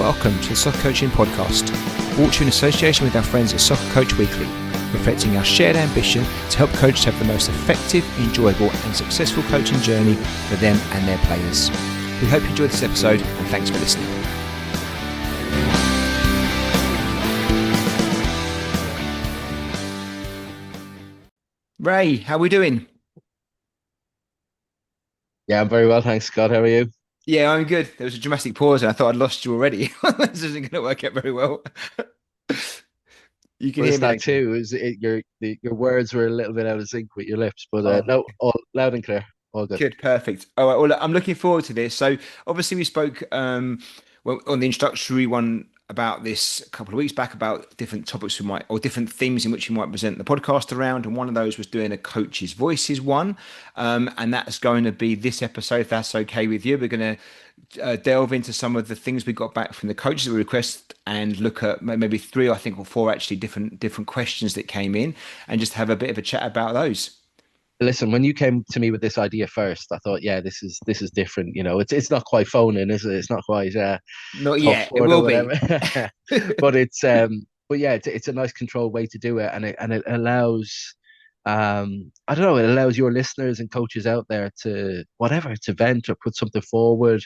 welcome to the Soccer Coaching Podcast, brought to you in association with our friends at Soccer Coach Weekly, reflecting our shared ambition to help coaches have the most effective, enjoyable and successful coaching journey for them and their players. We hope you enjoyed this episode and thanks for listening. Ray, how are we doing? Yeah, I'm very well, thanks, Scott. How are you? Yeah, I'm good. There was a dramatic pause and I thought I'd lost you already. This isn't going to work out very well. You can Well, hear it's me that okay? too. Your words were a little bit out of sync with your lips, but Oh, no, all loud and clear, all good. good, perfect. All right, well, look, I'm looking forward to this. So, obviously, we spoke well, on the introductory one about this a couple of weeks back about different topics we might, or different themes in which we might present the podcast around. And one of those was doing a coach's voices one. And that's going to be this episode, if that's okay with you. We're going to delve into some of the things we got back from the coaches that we request and look at maybe three, I think, or four actually different questions that came in and just have a bit of a chat about those. Listen, when you came to me with this idea first, I thought, yeah, this is different. It's not quite phoning, is it? It's not quite Not top yet. It sport or will whatever. be. But yeah, it's a nice controlled way to do it, and it allows, I don't know, it allows your listeners and coaches out there to vent or put something forward,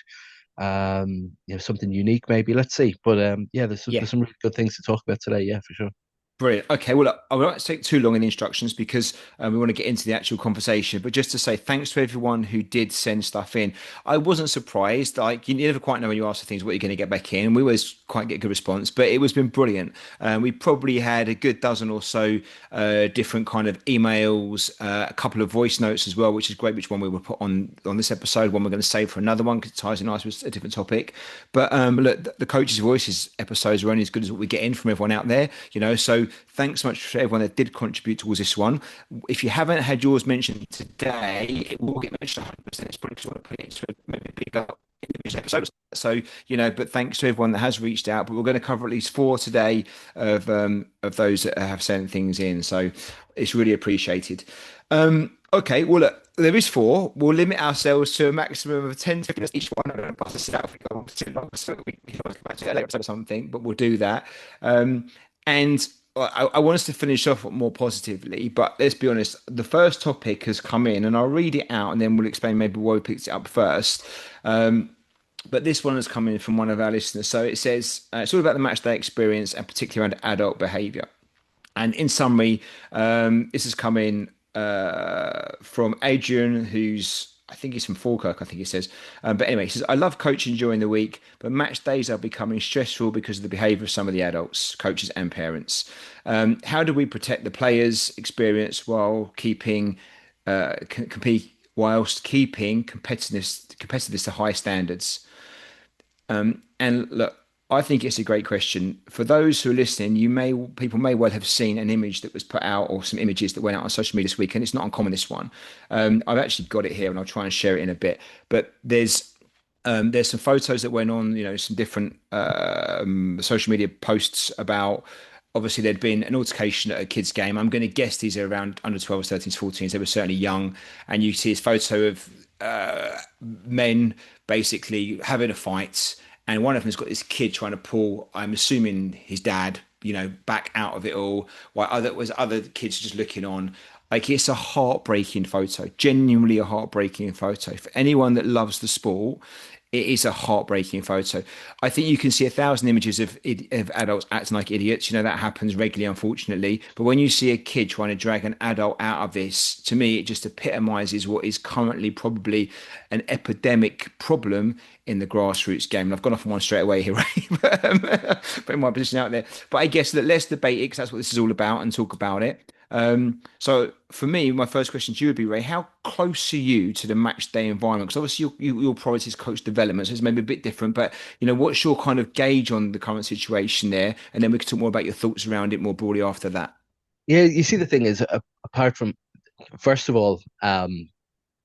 something unique maybe. Let's see. But yeah, Yeah. there's some really good things to talk about today. Yeah, for sure. Brilliant. Okay, well, look, I won't take too long in the instructions because we want to get into the actual conversation. But just to say thanks to everyone who did send stuff in. I wasn't surprised. Like you never quite know when you ask for things what you're going to get back in. And we always quite get a good response, but it was been brilliant. We probably had a good dozen or so different kind of emails, a couple of voice notes as well, which is great. Which one we will put on this episode? One we're going to save for another one because it ties in nice with a different topic. But look, the coaches' voices episodes are only as good as what we get in from everyone out there. So thanks so much for everyone that did contribute towards this one. If you haven't had yours mentioned today, it will get mentioned 100%. It's probably because I want to put it into maybe a bigger individual episodes. So, but thanks to everyone that has reached out. But we're going to cover at least four today of those that have sent things in. So it's really appreciated. Okay, well, look, there is four. We'll limit ourselves to a maximum of 10 seconds each one. I don't know if this out if we go on for too long, so we can always come back to that later episode or something, but we'll do that. And I want us to finish off more positively, but let's be honest, the first topic has come in, and I'll read it out and then we'll explain maybe why we picked it up first. But this one has come in from one of our listeners. So it says it's all about the match day experience and particularly around adult behaviour. And in summary, this has come in from Adrian, who's I think he's from Falkirk, I think he says. But anyway, he says, I love coaching during the week, but match days are becoming stressful because of the behaviour of some of the adults, coaches and parents. How do we protect the players' experience while keeping compete whilst keeping competitiveness to high standards? And look, I think it's a great question. For those who are listening, people may well have seen an image that was put out or some images that went out on social media this week, and it's not uncommon, this one. I've actually got it here and I'll try and share it in a bit. But there's some photos that went on, some different social media posts about obviously there'd been an altercation at a kids' game. I'm going to guess these are around under 12s, 13s, 14s. They were certainly young. And you see this photo of men basically having a fight, and one of them has got this kid trying to pull, I'm assuming his dad, back out of it all, while other kids just looking on. Like it's a heartbreaking photo, genuinely a heartbreaking photo. For anyone that loves the sport, it is a heartbreaking photo. I think you can see 1,000 images of adults acting like idiots. That happens regularly, unfortunately. But when you see a kid trying to drag an adult out of this, to me, it just epitomizes what is currently probably an epidemic problem in the grassroots game. And I've gone off on one straight away here, right? Putting my position out there. But I guess that let's debate it because that's what this is all about and talk about it. So for me, my first question to you would be, Ray, how close are you to the match day environment? Because obviously your priority is coach development, so it's maybe a bit different, but what's your kind of gauge on the current situation there? And then we can talk more about your thoughts around it more broadly after that. Yeah, you see, the thing is, apart from, first of all,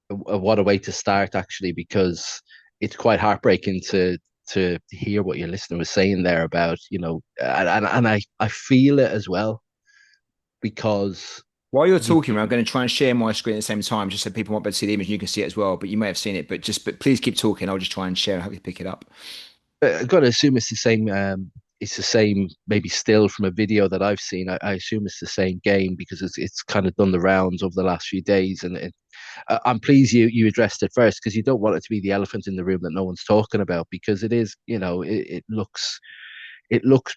what a way to start actually, because it's quite heartbreaking to hear what your listener was saying there about, and I feel it as well because While you're you talking, I'm going to try and share my screen at the same time, just so people might be able to see the image and you can see it as well. But you may have seen it, but please keep talking. I'll just try and share and hope you pick it up. I've got to assume it's the same. It's the same, maybe still from a video that I've seen. I assume it's the same game because it's kind of done the rounds over the last few days, and I'm pleased you addressed it first because you don't want it to be the elephant in the room that no one's talking about because it is, it looks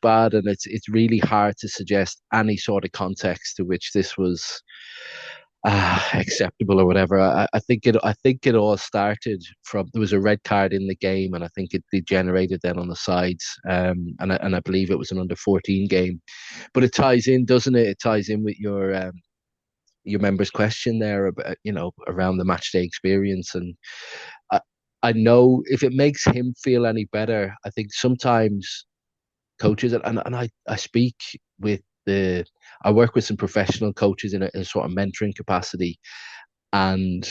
bad and it's really hard to suggest any sort of context to which this was acceptable or whatever. I think it all started from there was a red card in the game, and I think it degenerated then on the sides. And I believe it was an under 14 game, but it ties in, doesn't it? It ties in with your member's question there about around the match day experience, and I I know if it makes him feel any better, I think sometimes coaches and I speak with the I work with some professional coaches in a sort of mentoring capacity, and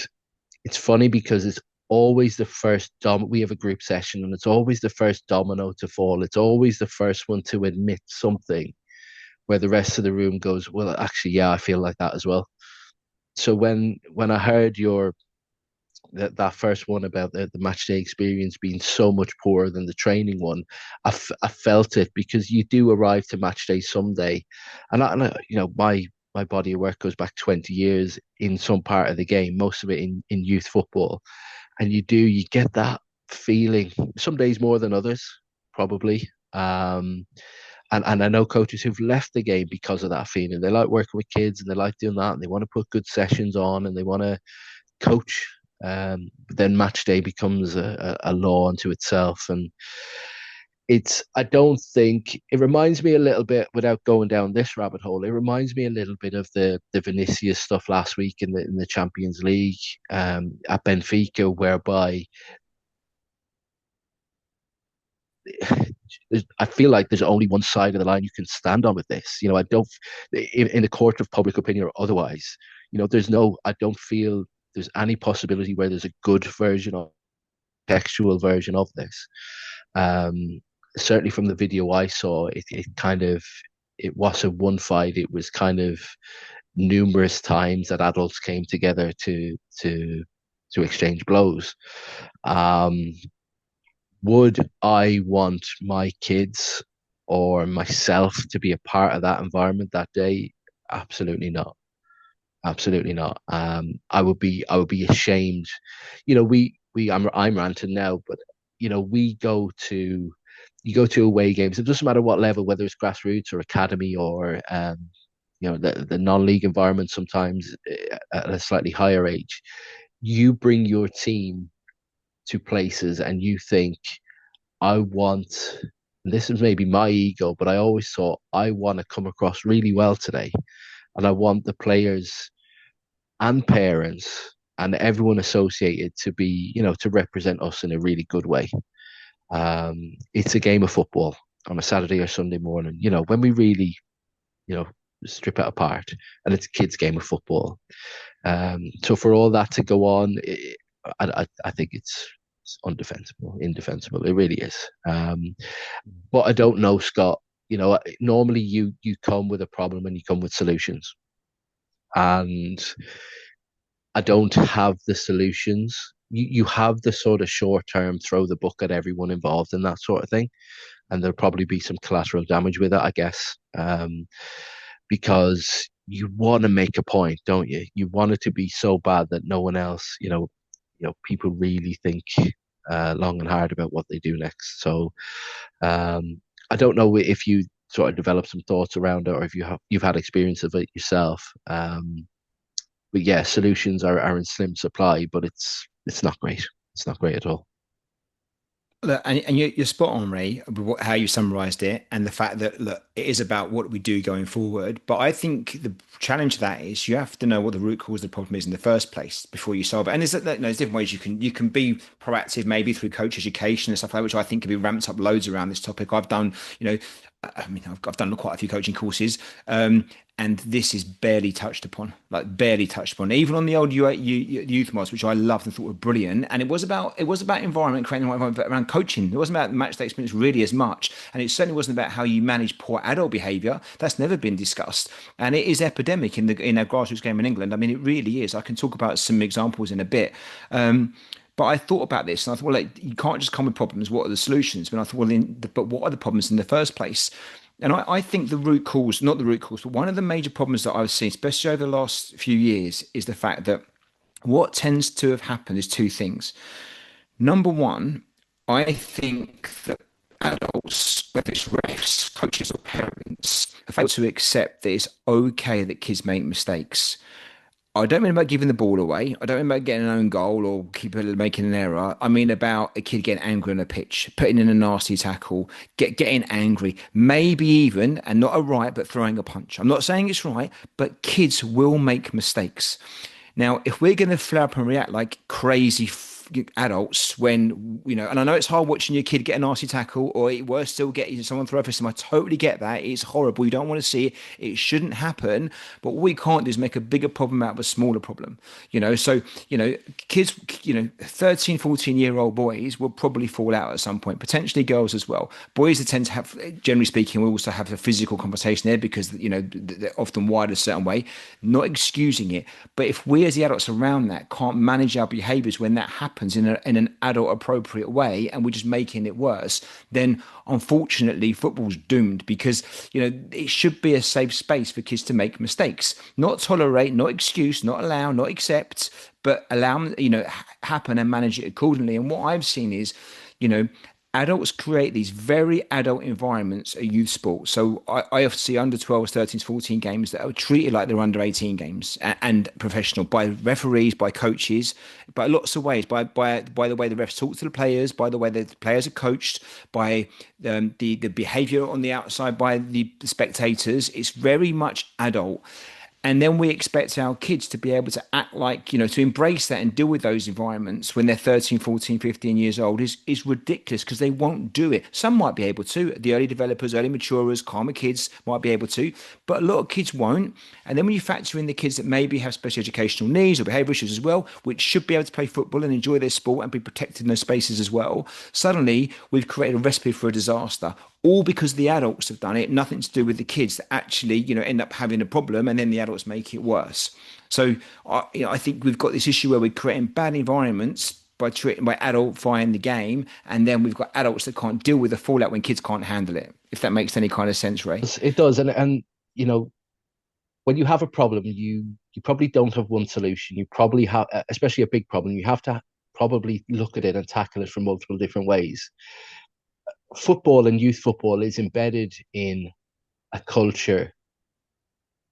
it's funny because it's always the first we have a group session and it's always the first domino to fall. It's always the first one to admit something where the rest of the room goes, well, actually, yeah, I feel like that as well. So when I heard that first one about the match day experience being so much poorer than the training one, I felt it because you do arrive to match day someday, and my body of work goes back 20 years in some part of the game, most of it in youth football, and you get that feeling some days more than others, probably. And I know coaches who've left the game because of that feeling. They like working with kids and they like doing that and they want to put good sessions on and they want to coach. But then match day becomes a law unto itself. And I don't think it reminds me a little bit, without going down this rabbit hole, it reminds me a little bit of the Vinicius stuff last week in the Champions League at Benfica, whereby I feel like there's only one side of the line you can stand on with this. I don't, in the court of public opinion or otherwise, I don't feel there's any possibility where there's a good version of textual version of this. Um, Certainly from the video I saw, it kind of, it wasn't one fight. It was kind of numerous times that adults came together to exchange blows. Um, would I want my kids or myself to be a part of that environment that day? Absolutely not. Absolutely not. I would be ashamed. I'm ranting now, but we go to you go to away games. It doesn't matter what level, whether it's grassroots or academy or the non-league environment. Sometimes at a slightly higher age, you bring your team to places, and you think, I want. This is maybe my ego, but I always thought I want to come across really well today, and I want the players and parents and everyone associated to be, to represent us in a really good way. It's a game of football on a Saturday or Sunday morning, when we really, you know, strip it apart, and it's a kids' game of football. So for all that to go on, I think it's undefensible, indefensible. It really is. But I don't know, Scott. Normally you come with a problem and you come with solutions, and I don't have the solutions. You have the sort of short term throw the book at everyone involved in that sort of thing, and there'll probably be some collateral damage with it, I guess, because you want to make a point, don't you? You want it to be so bad that no one else, people really think long and hard about what they do next. So I don't know if you sort of develop some thoughts around it, or if you've had experience of it yourself. But yeah, solutions are in slim supply, but it's not great. It's not great at all. Look, and you're spot on, Ray, with how you summarized it, and the fact that look, it is about what we do going forward. But I think the challenge of that is you have to know what the root cause of the problem is in the first place before you solve it. And there's different ways you can be proactive, maybe through coach education and stuff like that, which I think can be ramped up loads around this topic. I've done, I mean, I've done quite a few coaching courses, and this is barely touched upon, like barely touched upon. Even on the old youth mods, which I loved and thought were brilliant, and it was about environment, creating the right environment around coaching. It wasn't about match day experience really as much, and it certainly wasn't about how you manage poor adult behaviour. That's never been discussed, and it is epidemic in our grassroots game in England. I mean, it really is. I can talk about some examples in a bit. But I thought about this and I thought, well, like, you can't just come with problems. What are the solutions? But I thought, well, but what are the problems in the first place? And I think the root cause, not the root cause, but one of the major problems that I've seen, especially over the last few years, is the fact that what tends to have happened is two things. Number one, I think that adults, whether it's refs, coaches, or parents, have failed to accept that it's okay that kids make mistakes. I don't mean about giving the ball away. I don't mean about getting an own goal or keep making an error. I mean about a kid getting angry on a pitch, putting in a nasty tackle, getting angry, maybe even, and not a right, but throwing a punch. I'm not saying it's right, but kids will make mistakes. Now, if we're going to flare up and react like crazy adults when, and I know it's hard watching your kid get a nasty tackle or worse still get someone throw a fist. I totally get that. It's horrible. You don't want to see it. It shouldn't happen. But what we can't do is make a bigger problem out of a smaller problem. So, kids, 13, 14-year-old boys will probably fall out at some point, potentially girls as well. Boys that tend to have, generally speaking, we also have a physical conversation there because, they're often wired a certain way, not excusing it. But if we as the adults around that can't manage our behaviors when that happens in an adult appropriate way and we're just making it worse, then unfortunately football's doomed because, it should be a safe space for kids to make mistakes, not tolerate, not excuse, not allow, not accept, but allow them, happen and manage it accordingly. And what I've seen is, you know, adults create these very adult environments at youth sport. So I often see under 12s, 13s, 14 games that are treated like they're under 18 games and professional by referees, by coaches, by lots of ways, by the way the refs talk to the players, by the way the players are coached, by the behavior on the outside, by the spectators. It's very much adult. And then we expect our kids to be able to act like, to embrace that and deal with those environments when they're 13, 14, 15 years old is ridiculous because they won't do it. Some might be able to. The early developers, early maturers, calmer kids might be able to, but a lot of kids won't. And then when you factor in the kids that maybe have special educational needs or behavior issues as well, which should be able to play football and enjoy their sport and be protected in those spaces as well, suddenly we've created a recipe for a disaster all because the adults have done it, nothing to do with the kids that actually, end up having a problem and then the adults make it worse. So, I think we've got this issue where we're creating bad environments by adultifying the game, and then we've got adults that can't deal with the fallout when kids can't handle it. If that makes any kind of sense, Ray. It does, and you know, when you have a problem, you probably don't have one solution. You probably have, especially a big problem, you have to probably look at it and tackle it from multiple different ways. Football and youth football is embedded in a culture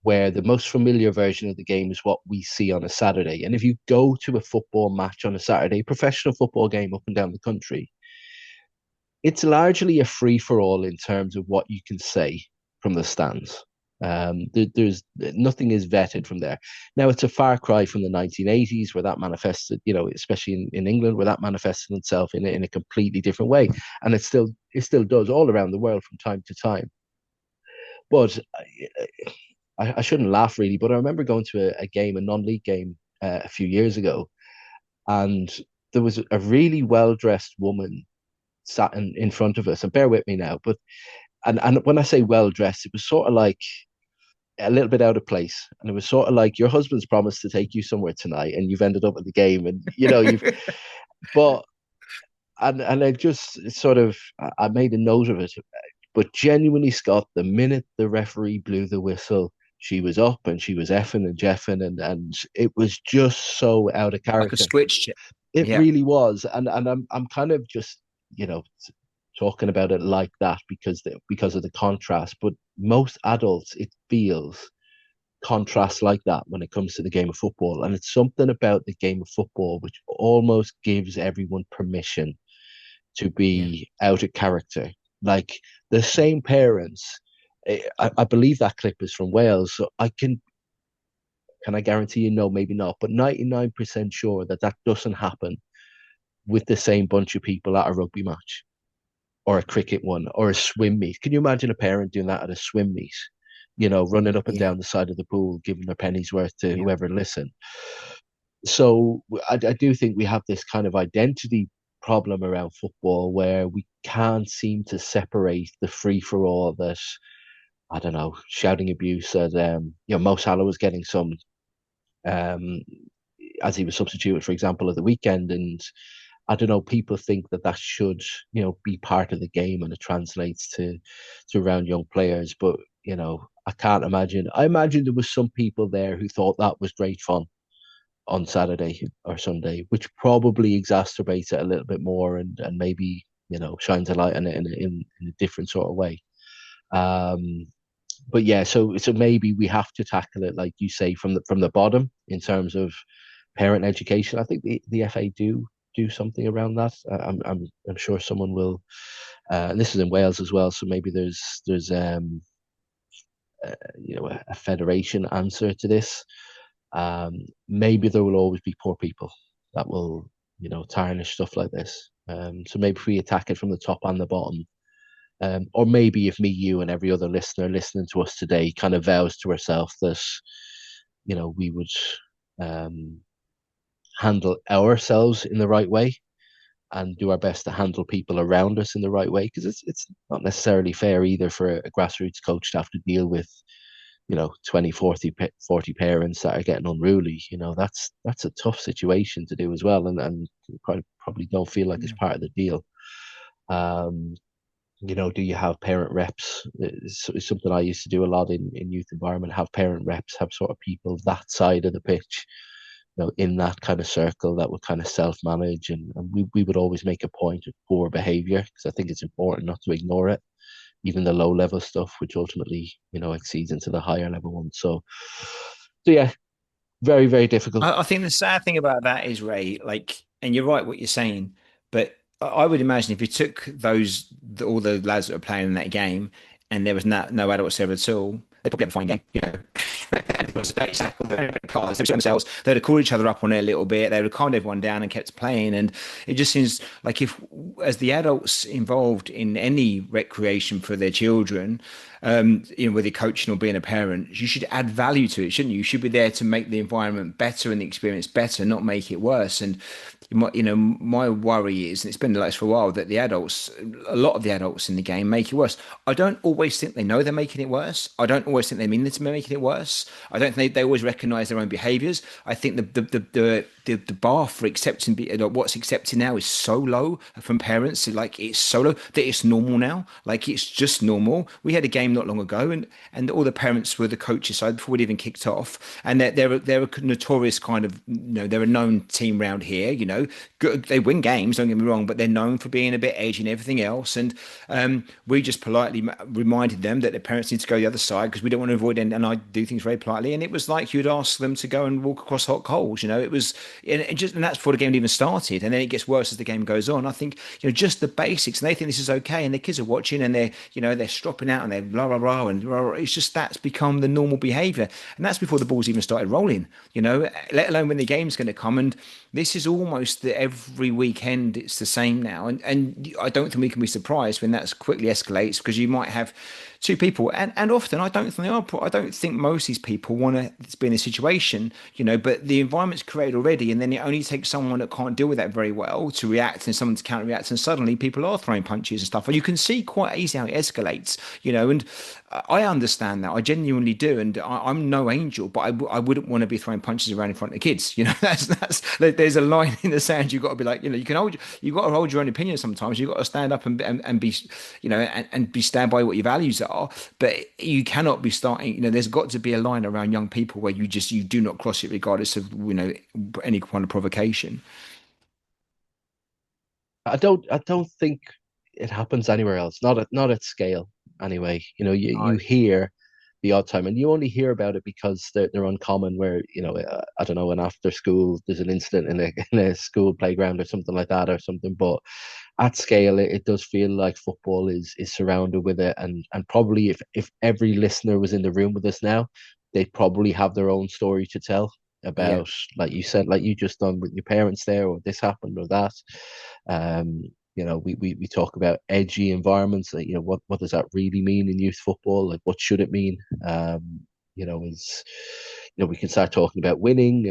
where the most familiar version of the game is what we see on a Saturday. And if you go to a football match on a Saturday, professional football game up and down the country, it's largely a free for all in terms of what you can say from the stands. There's nothing is vetted from there. Now it's a far cry from the 1980s where that manifested, especially in England, where that manifested itself in a completely different way, and it still does all around the world from time to time. But I shouldn't laugh really, but I remember going to a game, a non-league game, a few years ago, and there was a really well dressed woman sat in front of us, and bear with me now, but and when I say well dressed, it was sort of like a little bit out of place. And it was sort of like your husband's promised to take you somewhere tonight and you've ended up at the game and you've but and I just sort of I made a note of it. But genuinely, Scott, the minute the referee blew the whistle, she was up and she was effing and jeffing and it was just so out of Like a character. switch. It Yeah. really was. And I'm kind of just, you know, talking about it like that because of the contrast. But most adults, it feels contrast like that when it comes to the game of football. And it's something about the game of football which almost gives everyone permission to Yeah. be out of character. Like the same parents, I believe that clip is from Wales. So can I guarantee you no, maybe not, but 99% sure that that doesn't happen with the same bunch of people at a rugby match or a cricket one or a swim meet. Can you imagine a parent doing that at a swim meet? Running up and Yeah. down the side of the pool, giving their pennies worth to Yeah. whoever listen. So I do think we have this kind of identity problem around football where we can't seem to separate the free for all that I don't know shouting abuse at Mo Salah was getting some um as he was substituted, for example, at the weekend. And I don't know, people think that that should, be part of the game and it translates to around young players. But, I can't imagine. I imagine there was some people there who thought that was great fun on Saturday or Sunday, which probably exacerbates it a little bit more and maybe, shines a light on it in a different sort of way. Um, but yeah, so maybe we have to tackle it, like you say, from the bottom in terms of parent education. I think the FA do something around that. I'm sure someone will. And this is in Wales as well, so maybe there's a federation answer to this. Maybe there will always be poor people that will tarnish stuff like this. So maybe if we attack it from the top and the bottom, or maybe if me, you, and every other listener listening to us today kind of vows to ourselves that we would um, handle ourselves in the right way and do our best to handle people around us in the right way, because it's not necessarily fair either for a grassroots coach to have to deal with 20 40 parents that are getting unruly. That's a tough situation to do as well, and probably don't feel like it's Yeah. part of the deal. um do you have parent reps? It's something I used to do a lot in youth environment. Have parent reps, have sort of people that side of the pitch, in that kind of circle that would kind of self-manage, and we would always make a point of poor behavior, because I think it's important not to ignore it, even the low level stuff, which ultimately, exceeds into the higher level ones. So yeah, very, very difficult. I think the sad thing about that is, Ray, like, and you're right what you're saying, but I would imagine if you took all the lads that were playing in that game, and there was no adults there at all, they'd probably have a fine game, you know. Cars, they themselves, they'd have called each other up on it a little bit, they would have calmed everyone down and kept playing. And it just seems like, if as the adults involved in any recreation for their children, whether you're coaching or being a parent, you should add value to it, shouldn't you? You should be there to make the environment better and the experience better, not make it worse. And my worry is, and it's been like this for a while, that a lot of the adults in the game make it worse. I don't always think they know they're making it worse. I don't always think they mean to be making it worse. I don't think they always recognize their own behaviors. I think the bar for accepting what's accepted now is so low from parents. Like, it's so low that it's normal now. Like, it's just normal. We had a game not long ago, and all the parents were the coaches side before we'd even kicked off, and they're a notorious kind of, they're a known team round here. Good, they win games, don't get me wrong, but they're known for being a bit edgy and everything else. And we just politely reminded them that their parents need to go the other side, because we don't want to avoid and I do things very politely. And it was like you'd ask them to go and walk across hot coals. It was, and that's before the game even started. And then it gets worse as the game goes on. I think, just the basics, and they think this is okay, and the kids are watching, and they're stropping out, and they're blah blah blah, and blah, blah. It's just, that's become the normal behaviour, and that's before the ball's even started rolling. Let alone when the game's going to come. And this is almost every weekend it's the same now, and I don't think we can be surprised when that quickly escalates, because you might have two people, and often I don't think most of these people want to be in a situation, but the environment's created already, and then it only takes someone that can't deal with that very well to react, and someone to counter react, and suddenly people are throwing punches and stuff, and you can see quite easily how it escalates. And I understand that, I genuinely do, and I'm no angel, but I wouldn't want to be throwing punches around in front of kids. There's a line in the sand. You've got to be like, you've got to hold your own opinion sometimes. You've got to stand up and be, and be stand by what your values are. But you cannot be starting, there's got to be a line around young people where you do not cross it, regardless of, any kind of provocation. I don't think it happens anywhere else. Not at scale anyway. You No. hear the odd time, and you only hear about it because they're uncommon. Where I don't know, and after school there's an incident in a in a school playground or something like that or something. But at scale, it does feel like football is surrounded with it, and probably if every listener was in the room with us now, they'd probably have their own story to tell Yeah. about, like you said, like you just done with your parents there, or this happened or that. We talk about edgy environments. Like, what does that really mean in youth football? Like, what should it mean? Is we can start talking about winning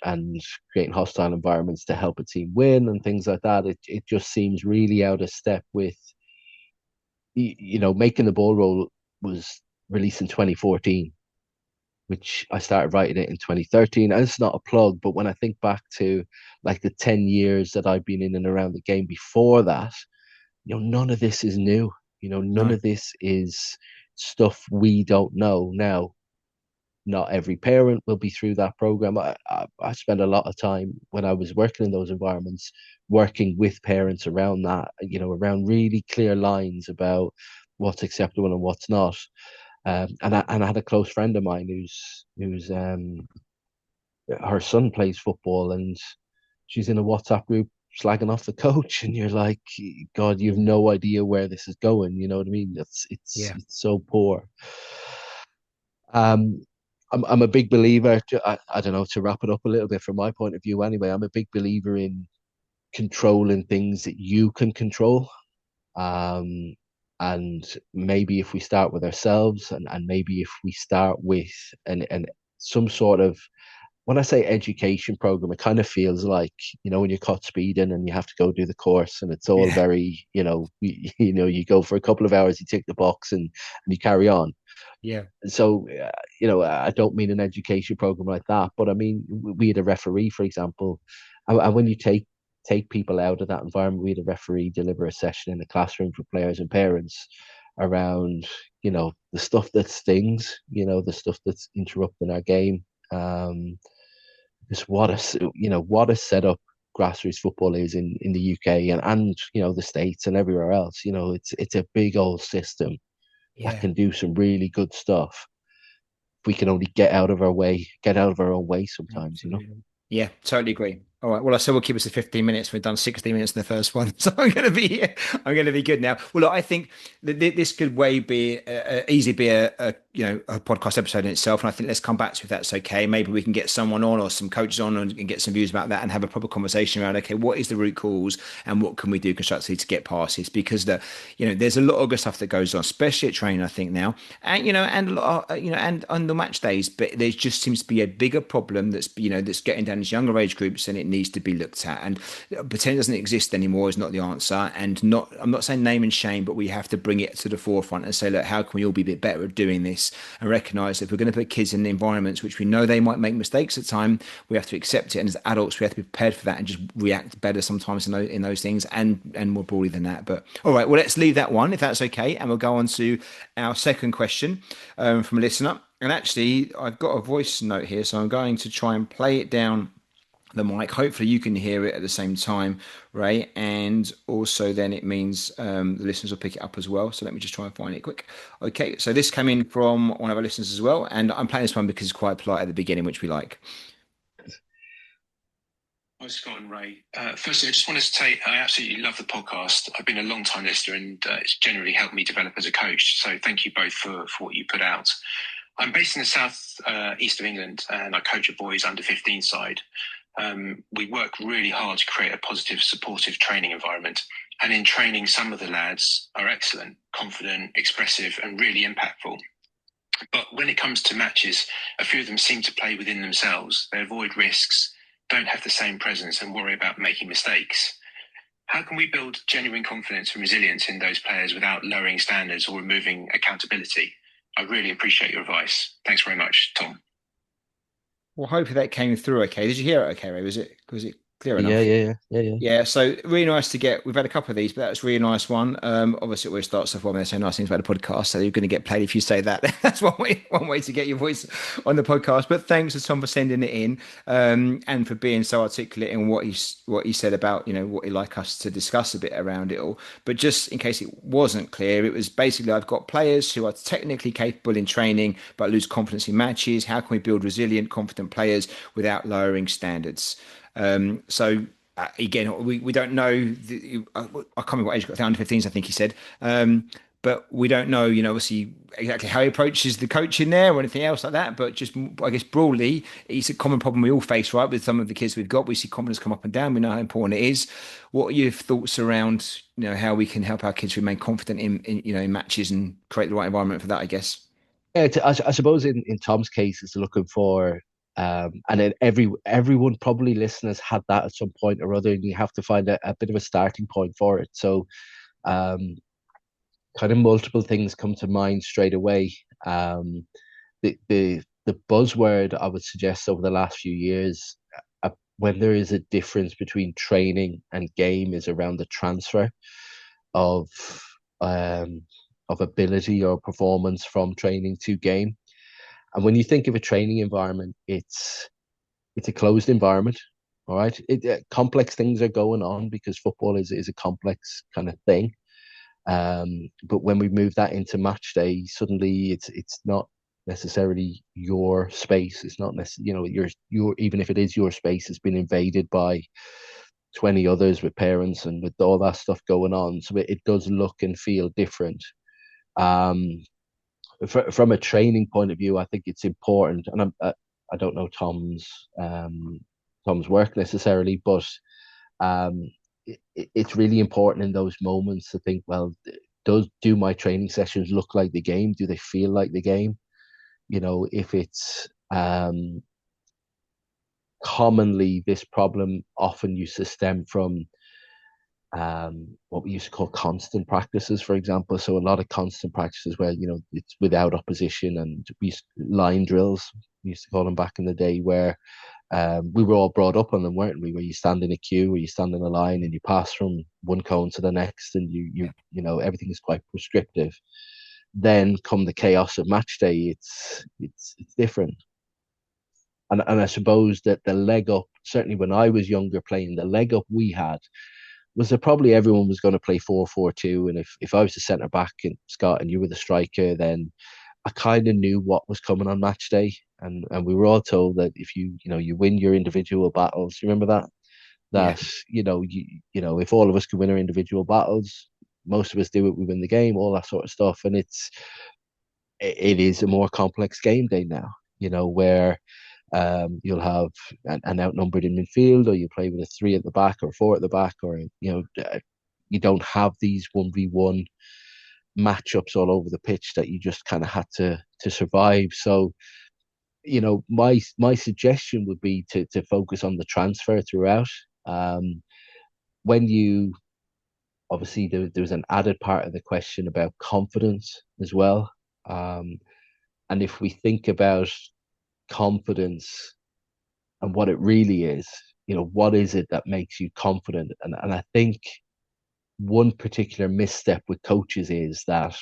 and creating hostile environments to help a team win and things like that. It just seems really out of step with making the ball roll was released in 2014. which I started writing it in 2013. And it's not a plug, but when I think back to like the 10 years that I've been in and around the game before that, none of this is new. None No. of this is stuff we don't know. Now, not every parent will be through that program. I spent a lot of time when I was working in those environments, working with parents around that, around really clear lines about what's acceptable and what's not. And I had a close friend of mine who's her son plays football, and she's in a WhatsApp group slagging off the coach, and you're like, God, you have Mm. no idea where this is going. You know what I mean? Yeah. It's so poor. Um, I'm a big believer. I don't know, to wrap it up a little bit from my point of view. Anyway, I'm a big believer in controlling things that you can control. Um, and maybe if we start with ourselves, and maybe if we start with an some sort of, when I say education program, it kind of feels like, when you're caught speeding and you have to go do the course, and it's all Yeah. very, you go for a couple of hours, you tick the box, and you carry on. Yeah. So, I don't mean an education program like that, but I mean, we had a referee, for example, and when you take people out of that environment, we had a referee deliver a session in the classroom for players and parents around, the stuff that stings, the stuff that's interrupting our game. Just what a setup grassroots football is in the UK, and the States and everywhere else. It's a big old system that Yeah. can do some really good stuff. We can only get out of our own way sometimes. Absolutely. Yeah, totally agree. All right. Well, I said we'll keep us to 15 minutes. We've done 60 minutes in the first one. So I'm going to be good now. Well, look, I think that this could way be easily be a podcast episode in itself. And I think let's come back to if that's okay. Maybe we can get someone on or some coaches on and get some views about that and have a proper conversation around, okay, what is the root cause and what can we do constructively to get past this? Because there's a lot of good stuff that goes on, especially at training, I think now, and a lot, and on the match days, but there just seems to be a bigger problem that's getting down into younger age groups, and it needs to be looked at. And pretend it doesn't exist anymore is not the answer. And I'm not saying name and shame, but we have to bring it to the forefront and say, look, how can we all be a bit better at doing this and recognize if we're going to put kids in environments which we know they might make mistakes at time, we have to accept it. And as adults, we have to be prepared for that and just react better sometimes in those things and more broadly than that. But all right, well, let's leave that one if that's okay. And we'll go on to our second question from a listener. And actually, I've got a voice note here, so I'm going to try and play it down the mic. Hopefully, you can hear it at the same time, Ray. And also, then it means the listeners will pick it up as well. So let me just try and find it quick. Okay, so this came in from one of our listeners as well. And I'm playing this one because it's quite polite at the beginning, which we like. Hi, Scott and Ray. Firstly, I just wanted to say I absolutely love the podcast. I've been a long time listener, and it's generally helped me develop as a coach. So thank you both for what you put out. I'm based in the south east of England, and I coach a boys under 15 side. We work really hard to create a positive, supportive training environment. And in training, some of the lads are excellent, confident, expressive, and really impactful. But when it comes to matches, a few of them seem to play within themselves. They avoid risks, don't have the same presence, and worry about making mistakes. How can we build genuine confidence and resilience in those players without lowering standards or removing accountability? I really appreciate your advice. Thanks very much, Tom. Well, hopefully that came through okay. Did you hear it okay, Ray? Was it clear Yeah, enough? yeah, yeah, yeah, yeah. Yeah, so really nice to get. We've had a couple of these, but that's a really nice one. Obviously, it always starts off when they say nice things about the podcast, so you're going to get played if you say that. That's one way to get your voice on the podcast. But thanks to Tom for sending it in, and for being so articulate in what he said about what he'd like us to discuss a bit around it all. But just in case it wasn't clear, it was basically I've got players who are technically capable in training but lose confidence in matches. How can we build resilient, confident players without lowering standards? So again, we don't know. I can't remember what age got under 15s. I think he said, but we don't know. Obviously exactly how he approaches the coach in there or anything else like that. But just I guess broadly, it's a common problem we all face, right? With some of the kids we've got, we see confidence come up and down. We know how important it is. What are your thoughts around how we can help our kids remain confident in matches and create the right environment for that? I guess. Yeah, I suppose in Tom's case, it's looking for, and then everyone probably listeners had that at some point or other, and you have to find a bit of a starting point for it. So, um, kind of multiple things come to mind straight away. The the buzzword I would suggest over the last few years, when there is a difference between training and game, is around the transfer of um, ability or performance from training to game. And when you think of a training environment, it's a closed environment. All right, complex things are going on because football is a complex kind of thing. But when we move that into match day, suddenly it's not necessarily your space. It's not necessarily, your even if it is your space, it's been invaded by 20 others with parents and with all that stuff going on. So it does look and feel different. Um, from a training point of view, I think it's important, and I don't know Tom's work necessarily, but um, it's really important in those moments to think, well, do my training sessions look like the game? Do they feel like the game? If it's commonly, this problem often used to stem from what we used to call constant practices, for example. So a lot of constant practices where it's without opposition, and line drills, we used to call them back in the day, where we were all brought up on them, weren't we? Where you stand in a queue, or you stand in a line, and you pass from one cone to the next, and everything is quite prescriptive. Then come the chaos of match day, it's different. And I suppose that the leg up, certainly when I was younger playing, the leg up we had was that probably everyone was going to play 4-4-2. And if I was the centre back, and Scott, and you were the striker, then I kind of knew what was coming on match day. And we were all told that if you win your individual battles, remember that? Yeah. That, if all of us could win our individual battles, most of us do it, we win the game, all that sort of stuff. And it is a more complex game day now, where you'll have an outnumbered in midfield, or you play with a three at the back or four at the back, or you don't have these 1v1 matchups all over the pitch that you just kind of had to survive. So my suggestion would be to focus on the transfer throughout. When you obviously there's an added part of the question about confidence as well. And if we think about confidence and what it really is, what is it that makes you confident? And I think one particular misstep with coaches is that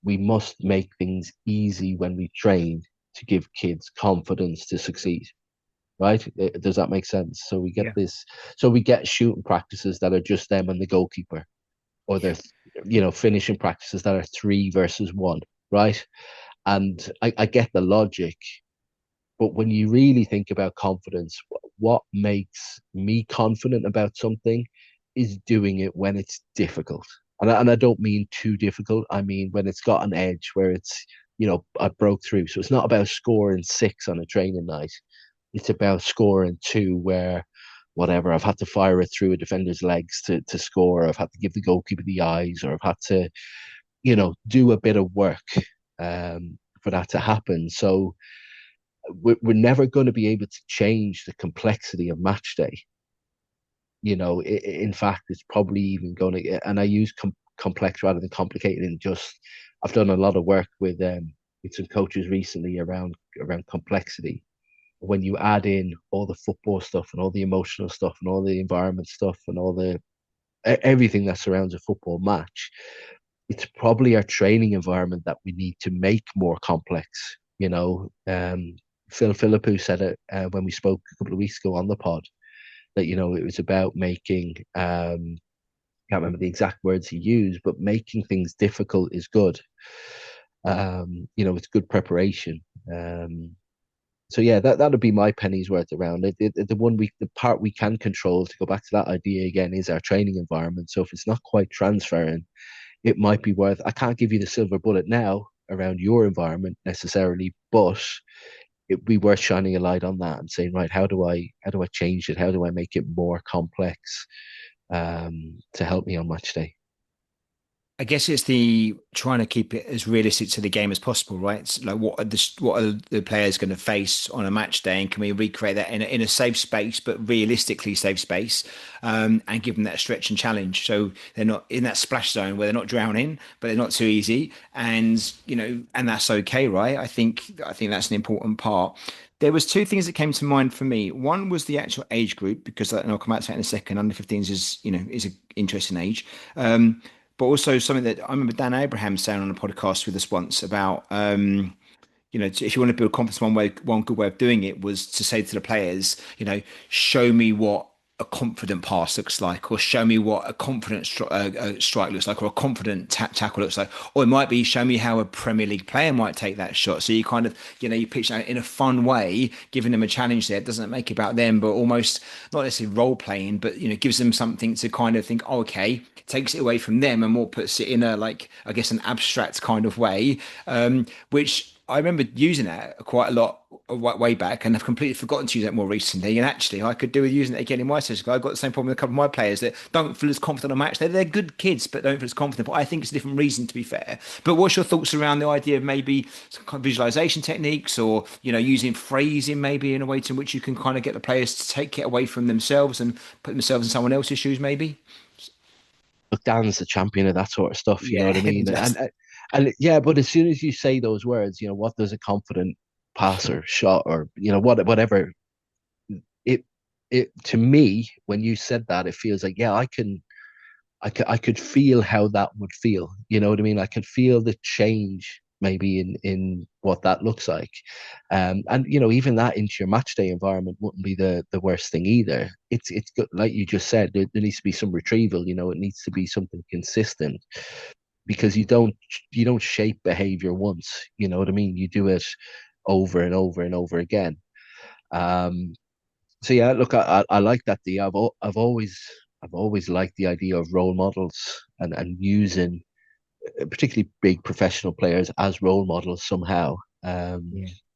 we must make things easy when we train to give kids confidence to succeed. Right? Does that make sense? So we get Yeah. this, so we get shooting practices that are just them and the goalkeeper, or they're, finishing practices that are 3 versus 1, right? And I get the logic, but when you really think about confidence, what makes me confident about something is doing it when it's difficult. And I don't mean too difficult. I mean when it's got an edge, where it's, I broke through. So it's not about scoring 6 on a training night. It's about scoring 2 where whatever, I've had to fire it through a defender's legs to score. I've had to give the goalkeeper the eyes, or I've had to, do a bit of work for that to happen. So we're never going to be able to change the complexity of match day. In fact, it's probably even going to, and I use complex rather than complicated. And just, I've done a lot of work with some coaches recently around complexity. When you add in all the football stuff and all the emotional stuff and all the environment stuff and all the everything that surrounds a football match, it's probably our training environment that we need to make more complex. Phil Philippou said it when we spoke a couple of weeks ago on the pod, that it was about making can't remember the exact words he used, but making things difficult is good. It's good preparation. So yeah, that would be my penny's worth around it. The part we can control, to go back to that idea again, is our training environment. So if it's not quite transferring, it might be worth. I can't give you the silver bullet now around your environment necessarily, but it'd be worth shining a light on that and saying, right, how do I change it? How do I make it more complex to help me on match day? I guess it's the trying to keep it as realistic to the game as possible, right? It's like what are the players going to face on a match day, and can we recreate that in a safe space, but realistically safe space, and give them that stretch and challenge, so they're not in that splash zone where they're not drowning, but they're not too easy, and and that's okay, right? I think that's an important part. There was two things that came to mind for me. One was the actual age group, because and I'll come back to that in a second. Under 15s is an interesting age. But also something that I remember Dan Abraham saying on a podcast with us once about, if you want to build confidence, one good way of doing it was to say to the players, show me what a confident pass looks like, or show me what a confident strike looks like, or a confident tackle looks like, or it might be show me how a Premier League player might take that shot. So you kind of, you pitch that in a fun way, giving them a challenge there. It doesn't make it about them, but almost not necessarily role playing, but gives them something to kind of think, oh, okay, takes it away from them and more puts it in a, like, I guess, an abstract kind of way, which I remember using that quite a lot way back, and I've completely forgotten to use that more recently. And actually, I could do with using it again in my session. I've got the same problem with a couple of my players that don't feel as confident on a match. They're good kids, but don't feel as confident. But I think it's a different reason, to be fair. But what's your thoughts around the idea of maybe some kind of visualization techniques, or using phrasing maybe in a way to which you can kind of get the players to take it away from themselves and put themselves in someone else's shoes, maybe? Look, Dan's the champion of that sort of stuff. You know what I Yeah, mean? just And yeah, but as soon as you say those words, what does a confident passer, shot, or whatever it it to me when you said that, it feels like, yeah, I could feel how that would feel. You know what I mean? I could feel the change maybe in what that looks like. And even that into your match day environment wouldn't be the worst thing either. It's good, like you just said, there needs to be some retrieval. It needs to be something consistent, because you don't shape behavior once. You know what I mean? You do it over and over and over again. Um, so yeah, look, I like that. I've always liked the idea of role models, and using particularly big professional players as role models somehow. yeah.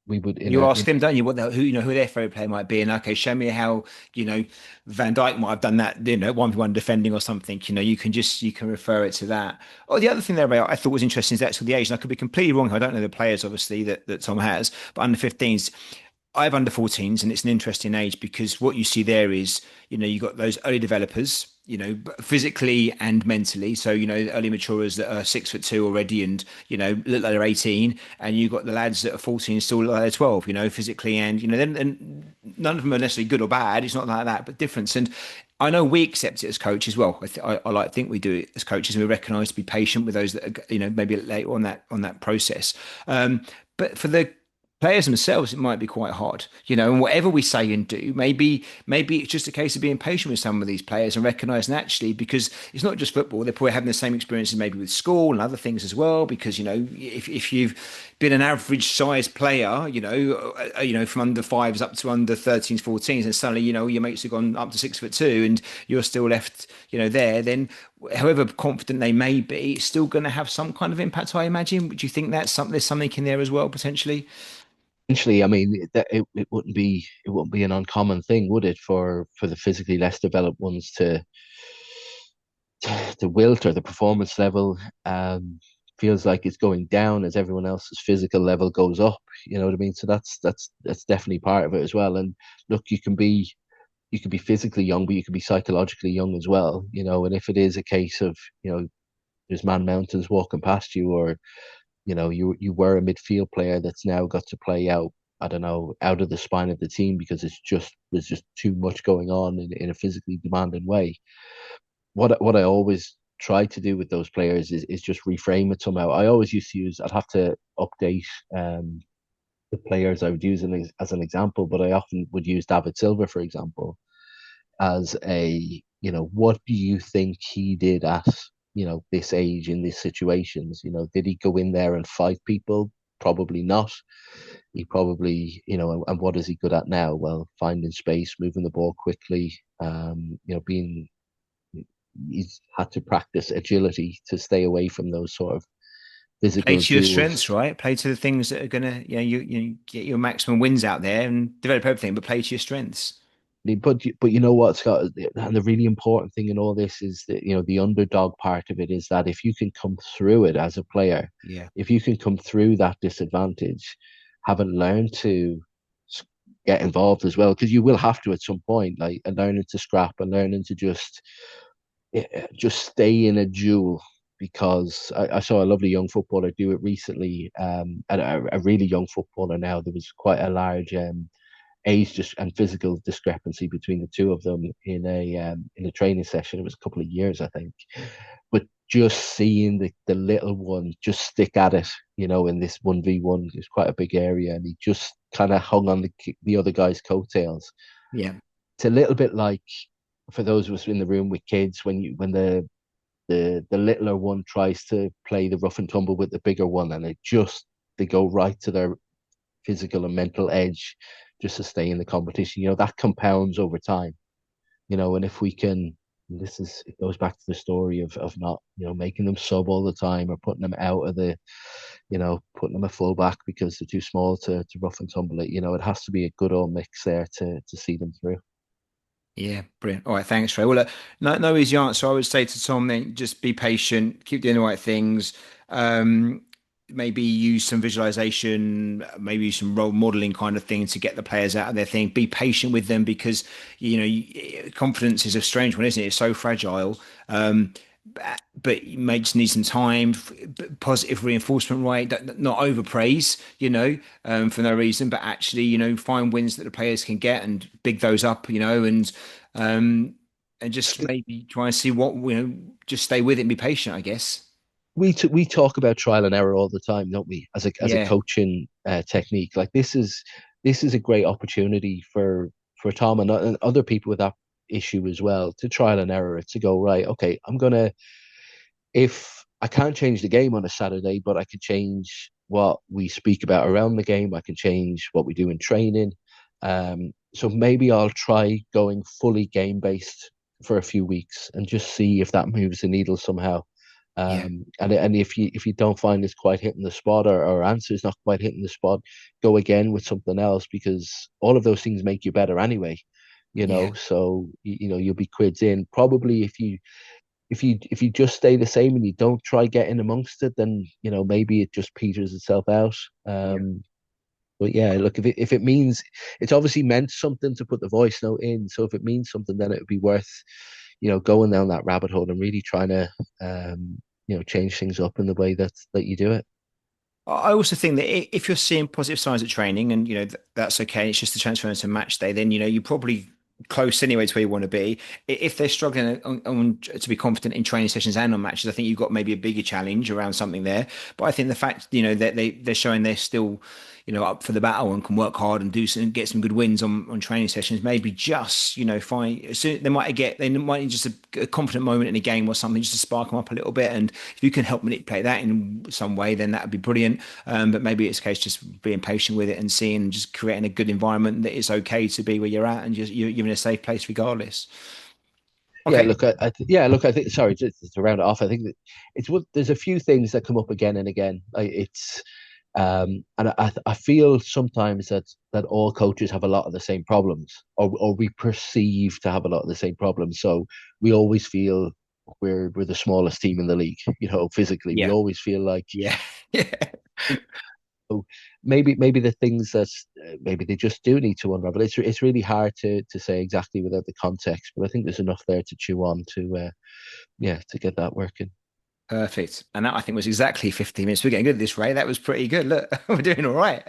We would in You a ask in them, don't you, who their favorite player might be, and okay, show me how Van Dijk might have done that, 1v1 defending or something. You can refer it to that. Oh, the other thing there, Ray, I thought was interesting is actually the age, and I could be completely wrong. I don't know the players, obviously, that Tom has, but under 15s. I have under 14s, and it's an interesting age because what you see there is, you've got those early developers, physically and mentally. So, early maturers that are 6'2" already and, look like they're 18. And you've got the lads that are 14 still look like they're 12, physically. And, then and none of them are necessarily good or bad. It's not like that, but difference. And I know we accept it as coaches. Well, I like to think we do it as coaches, and we recognise to be patient with those that are, maybe later on that process. But for the players themselves, it might be quite hard, and whatever we say and do, maybe it's just a case of being patient with some of these players and recognizing actually, because it's not just football, they're probably having the same experiences maybe with school and other things as well, because if you've been an average sized player, from under fives up to under 13s, 14s, and suddenly, your mates have gone up to 6'2" and you're still left, there, then however confident they may be, it's still going to have some kind of impact, I imagine. Would you think there's something in there as well, potentially? Essentially, I mean, it wouldn't be an uncommon thing, would it, for the physically less developed ones to wilt, or the performance level feels like it's going down as everyone else's physical level goes up. You know what I mean? So that's definitely part of it as well. And look, you can be physically young, but you can be psychologically young as well. And if it is a case of there's man mountains walking past you, or you were a midfield player that's now got to play out, I don't know, out of the spine of the team because there's just too much going on in a physically demanding way. What I always try to do with those players is just reframe it somehow. I always used to use, I'd have to update the players I would use as an example, but I often would use David Silva, for example, as what do you think he did at, this age in these situations? Did he go in there and fight people? Probably not. He probably, and what is he good at now? Well, finding space, moving the ball quickly, he's had to practice agility to stay away from those sort of Play physical to your duels. strengths, right? Play to the things that are gonna, you get your maximum wins out there and develop everything, but play to your strengths. But you know what, Scott, and the really important thing in all this is that the underdog part of it is that if you can come through it as a player, Yeah. if you can come through that disadvantage, having learned to get involved as well, because you will have to at some point, like, and learning to scrap and learning to just stay in a duel. Because I saw a lovely young footballer do it recently, and a really young footballer now. There was quite a large age and physical discrepancy between the two of them in a training session. It was a couple of years, I think, but just seeing the little one just stick at it, in this 1v1, it's quite a big area, and he just kind of hung on the other guy's coattails. Yeah. It's a little bit like, for those of us in the room with kids, when the littler one tries to play the rough and tumble with the bigger one, and they go right to their physical and mental edge just to stay in the competition. That compounds over time. And if we can, it goes back to the story of not, making them sub all the time, or putting them out of putting them a full back because they're too small to rough and tumble it. It has to be a good old mix there to see them through. Yeah, brilliant. All right, thanks, Trey. Well, no easy answer. I would say to Tom, then just be patient, keep doing the right things. Um, Maybe use some visualization, maybe some role modeling kind of thing to get the players out of their thing. Be patient with them because confidence is a strange one, isn't it? It's so fragile. But you may just need some time, positive reinforcement, right? Not overpraise, for no reason, but actually, find wins that the players can get and big those up, um, and just maybe try and see what, just stay with it and be patient, I guess. We talk about trial and error all the time, don't we? As a Yeah, coaching technique, like this is a great opportunity for Tom and other people with that issue as well, to trial and error it, to go, right, okay, if I can't change the game on a Saturday, but I can change what we speak about around the game. I can change what we do in training. So maybe I'll try going fully game based for a few weeks and just see if that moves the needle somehow. yeah, And if you don't find it's quite hitting the spot, or answer is not quite hitting the spot, go again with something else, because all of those things make you better anyway. yeah, So you'll be quids in. Probably if you just stay the same and you don't try getting amongst it, then maybe it just peters itself out. yeah. But yeah, look, if it means, it's obviously meant something to put the voice note in. So if it means something, then it would be worth going down that rabbit hole and really trying to change things up in the way that you do it. I also think that if you're seeing positive signs at training and that's okay, it's just a transfer into match day, then you're probably close anyway to where you want to be. If they're struggling to be confident in training sessions and on matches, I think you've got maybe a bigger challenge around something there. But I think the fact that they're showing they're still up for the battle and can work hard and get some good wins on training sessions, maybe just find, so they might need just a confident moment in a game or something just to spark them up a little bit. And if you can help manipulate that in some way, then that would be brilliant. But maybe it's a case just being patient with it and seeing, just creating a good environment that it's okay to be where you're at, and just you're in a safe place regardless. Yeah, Okay. look, I think. Sorry, just to round it off, I think that there's a few things that come up again and again. And I feel sometimes that all coaches have a lot of the same problems, or we perceive to have a lot of the same problems. So we always feel we're the smallest team in the league. Physically, we Yeah. always feel like, Yeah. Yeah. so maybe the things that maybe they just do need to unravel. It's really hard to say exactly without the context, but I think there's enough there to chew on to get that working. Perfect. And that I think was exactly 15 minutes. We're getting good at this, Ray. That was pretty good. Look, we're doing all right.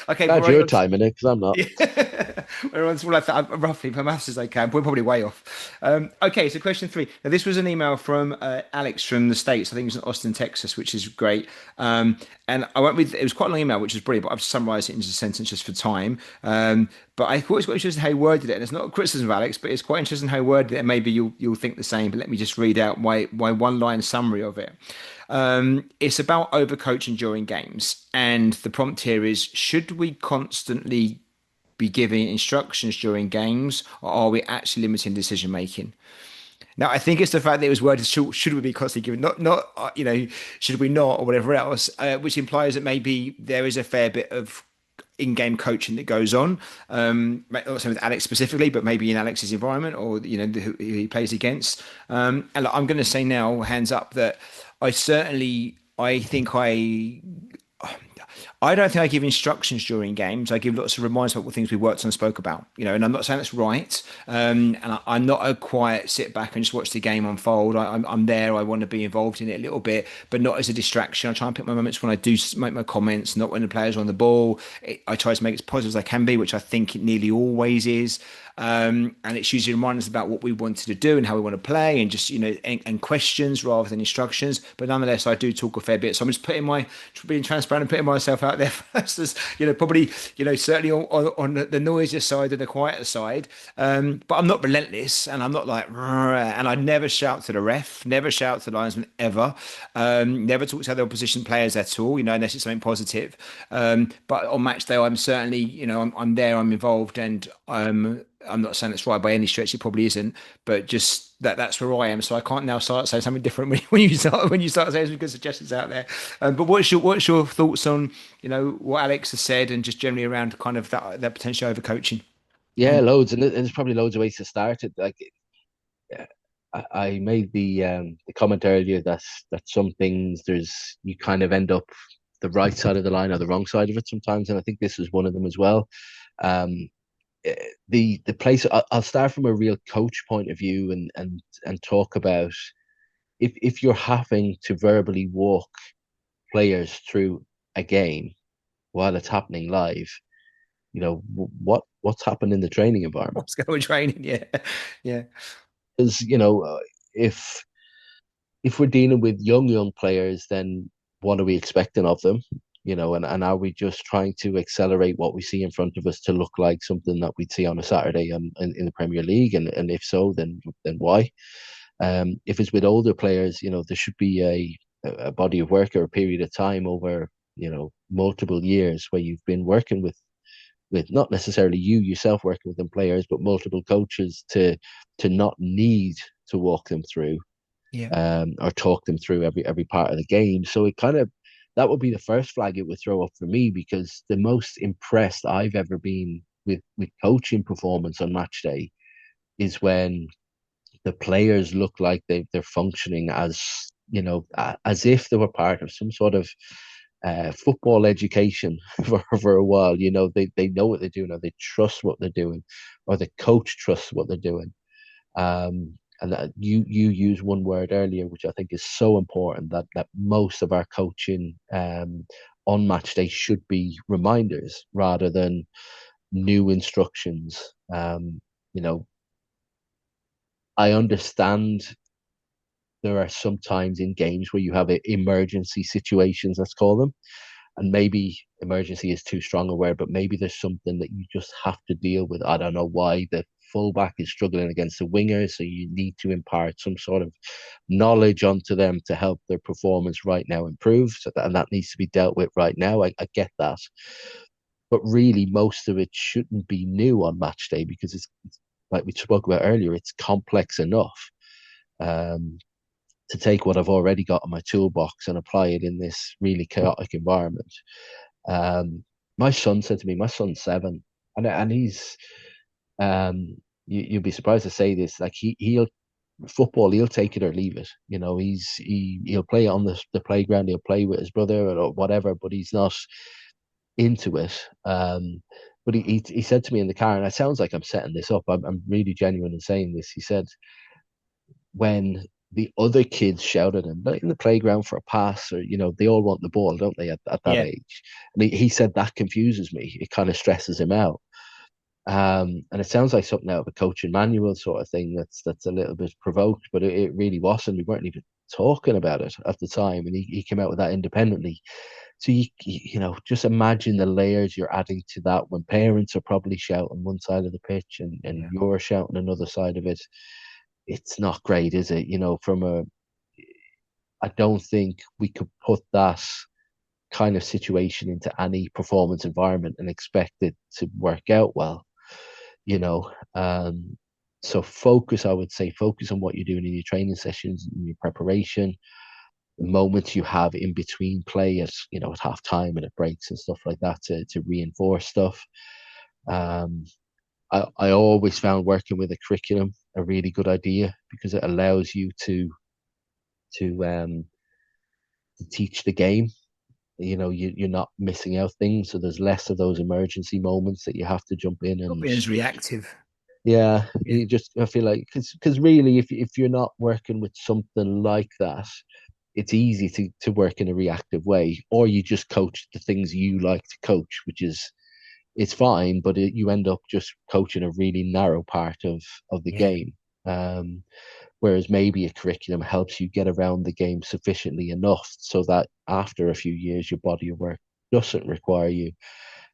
Okay, Glad right you're on. timing it, because I'm not. Yeah. We're on well, roughly per maths as I can. We're probably way off. Okay, so question three. Now, this was an email from Alex from the States. I think it was in Austin, Texas, which is great. And I won't read, it was quite a long email, which is brilliant, but I've summarized it into a sentence just for time. But I thought it was quite interesting how he worded it. And it's not a criticism of Alex, but it's quite interesting how he worded it. And maybe you'll think the same. But let me just read out my one line summary of it. It's about overcoaching during games. And the prompt here is, should we constantly be giving instructions during games, or are we actually limiting decision making? Now, I think it's the fact that it was worded, should we be constantly giving, not should we not, or whatever else, which implies that maybe there is a fair bit of in-game coaching that goes on. Not saying with Alex specifically, but maybe in Alex's environment or who he plays against. And look, I'm going to say now, hands up, that I think I don't think I give instructions during games. I give lots of reminders about what things we worked on and spoke about, and I'm not saying that's right. And I'm not a quiet sit back and just watch the game unfold. I'm there. I want to be involved in it a little bit, but not as a distraction. I try and pick my moments when I do make my comments, not when the players are on the ball. I try to make it as positive as I can be, which I think it nearly always is. And it's usually reminders about what we wanted to do and how we want to play, and just and questions rather than instructions. But nonetheless, I do talk a fair bit, so I'm just being transparent and putting myself out there first, as probably certainly on the noisier side and the quieter side. But I'm not relentless, and I'm not like, and I never shout to the ref, never shout to the linesman ever, never talk to other opposition players at all, unless it's something positive. But on match day, I'm certainly, I'm there, I'm involved, and I'm not saying it's right by any stretch. It probably isn't, but just that's where I am. So I can't now start saying something different when you start saying some good suggestions out there. But what's your thoughts on what Alex has said, and just generally around kind of that potential overcoaching? Yeah, loads, and there's probably loads of ways to start it. Like I made the comment earlier that some things you kind of end up the right side of the line or the wrong side of it sometimes, and I think this is one of them as well. Um, the place I'll start from a real coach point of view and talk about if you're having to verbally walk players through a game while it's happening live, what's happened in the training environment. What's going on with training? Yeah, yeah. Because if we're dealing with young players, then what are we expecting of them? And are we just trying to accelerate what we see in front of us to look like something that we'd see on a Saturday in the Premier League? And if so, then why? If it's with older players, there should be a body of work or a period of time over, multiple years where you've been working with not necessarily you yourself working with them players, but multiple coaches to not need to walk them through Yeah. Or talk them through every part of the game. So it kind of that would be the first flag it would throw up for me, because the most impressed I've ever been with coaching performance on match day is when the players look like they're functioning as if they were part of some sort of football education for a while. They know what they're doing, or they trust what they're doing, or the coach trusts what they're doing. And that you use one word earlier, which I think is so important, that most of our coaching on match day should be reminders rather than new instructions. I understand there are some times in games where you have emergency situations, let's call them, and maybe emergency is too strong a word, but maybe there's something that you just have to deal with. I don't know why the fullback is struggling against the winger, so you need to impart some sort of knowledge onto them to help their performance right now improve. And that needs to be dealt with right now. I get that. But really, most of it shouldn't be new on match day, because it's like we spoke about earlier, it's complex enough. To take what I've already got in my toolbox and apply it in this really chaotic environment. My son said to me, my son's 7, and he's you'll be surprised to say this, like he'll take it or leave it. He'll play on the playground, he'll play with his brother or whatever, but he's not into it. But he said to me in the car, and it sounds like I'm setting this up, I'm really genuine in saying this. He said, when the other kids shout at him in the playground for a pass, or they all want the ball, don't they, at that age? And he said that confuses me. It kind of stresses him out. And it sounds like something out of a coaching manual sort of thing that's a little bit provoked, but it really wasn't. We weren't even talking about it at the time, and he came out with that independently. So you just imagine the layers you're adding to that when parents are probably shouting one side of the pitch and you're shouting another side of it. It's not great, is it? I don't think we could put that kind of situation into any performance environment and expect it to work out well. So focus, I would say, focus on what you're doing in your training sessions, in your preparation. moments you have in between play at at half time and at breaks and stuff like that to reinforce stuff. Um, I always found working with a curriculum a really good idea because it allows you to to teach the game. You're not missing out things, so there's less of those emergency moments that you have to jump in Not and being as reactive. yeah, Yeah. I feel like because really if you're not working with something like that, it's easy to work in a reactive way, or you just coach the things you like to coach, which is it's fine, but you end up just coaching a really narrow part of the Yeah. game. Um, Whereas maybe a curriculum helps you get around the game sufficiently enough so that after a few years, your body of work doesn't require you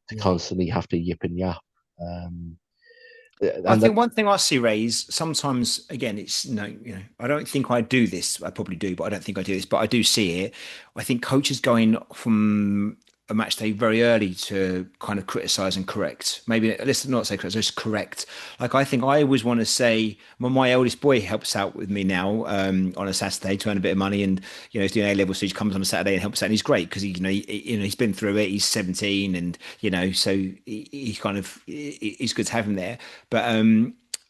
to Yeah. constantly have to yip and yap. Um, I and that think one thing I see, Ray, is sometimes, again, it's no, I don't think I do this. I probably do, but I don't think I do this. But I do see it. I think coaches going from a match day very early to kind of criticize and correct. Maybe let's not say criticize, just correct. Like I think I always want to say, well, my eldest boy helps out with me now on a Saturday to earn a bit of money, and he's doing A level, so he comes on a Saturday and helps out, and he's great because he's been through it. He's 17, and so he's kind of he's good to have him there. But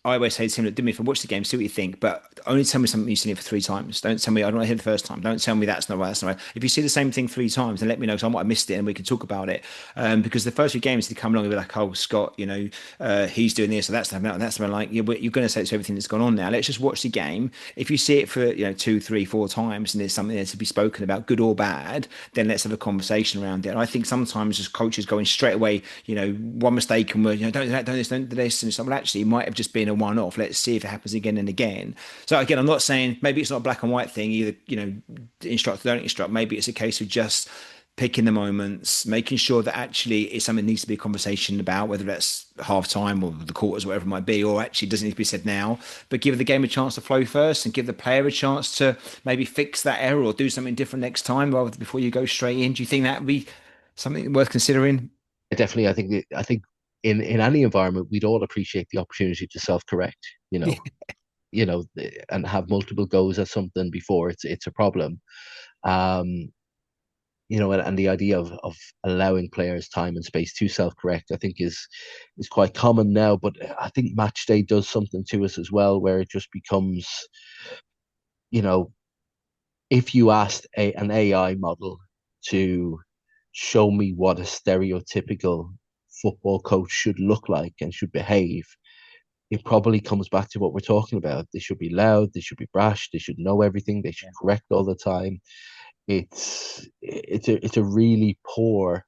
I always say to him, look, do me if I watch the game, see what you think, but only tell me something you've seen it for 3 times. Don't tell me I don't want to hear the first time. Don't tell me that's not right. That's not right. If you see the same thing 3 times, then let me know because I might have missed it and we can talk about it. Because the first few games they come along and be like, oh Scott, he's doing this or that's happening and that's happening. Like you're going to say it's everything that's gone on now. Let's just watch the game. If you see it for 2, 3, 4 times and there's something there to be spoken about, good or bad, then let's have a conversation around it. And I think sometimes as coaches going straight away, one mistake and we're don't do that, don't do this, and well, actually it might have just been a one-off. Let's see if it happens again and again. So again, I'm not saying maybe it's not a black and white thing either. Instruct or don't instruct. Maybe it's a case of just picking the moments, making sure that actually it's something that needs to be a conversation about, whether that's half time or the quarters, whatever it might be, or actually doesn't need to be said now. But give the game a chance to flow first, and give the player a chance to maybe fix that error or do something different next time, rather before you go straight in. Do you think that would be something worth considering? definitely, I think in any environment, we'd all appreciate the opportunity to self-correct. And have multiple goes at something before it's a problem. Um, and the idea of allowing players time and space to self-correct, I think is quite common now. But I think match day does something to us as well, where it just becomes, you know, if you asked an AI model to show me what a stereotypical football coach should look like and should behave, it probably comes back to what we're talking about. They should be loud, they should be brash, they should know everything, they should correct all the time. It's a really poor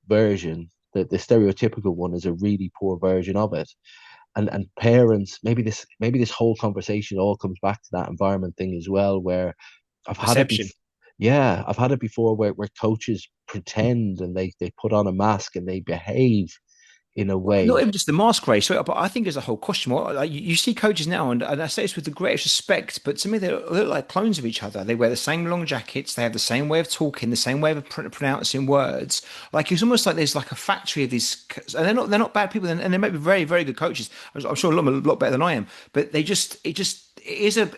version. The stereotypical one is a really poor version of it. And parents, maybe this whole conversation all comes back to that environment thing as well, where I've had it Perception. before. Yeah, I've had it before where coaches pretend and they put on a mask and they behave in a Not way. even just the mask race, but I think there's a whole question. Like, you see coaches now, and I say this with the greatest respect, but to me they look like clones of each other. They wear the same long jackets, they have the same way of talking, the same way of pronouncing words. Like it's almost like there's like a factory of these, and they're not bad people, and they might be very very good coaches. I'm sure a lot better than I am, but it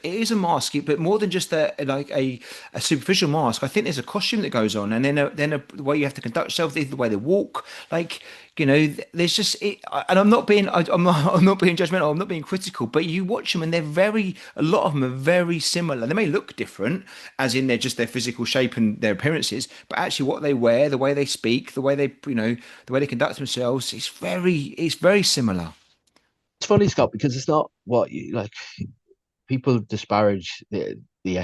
is a mask, but more than just a superficial mask. I think there's a costume that goes on, and then the way you have to conduct yourself, the way they walk, like there's just it, and I'm not being judgmental, I'm not being critical, but you watch them and a lot of them are very similar. They may look different, as in they're just their physical shape and their appearances, but actually what they wear, the way they speak, the way they conduct themselves, it's very similar. It's funny, Scott, because it's not what you like. People disparage the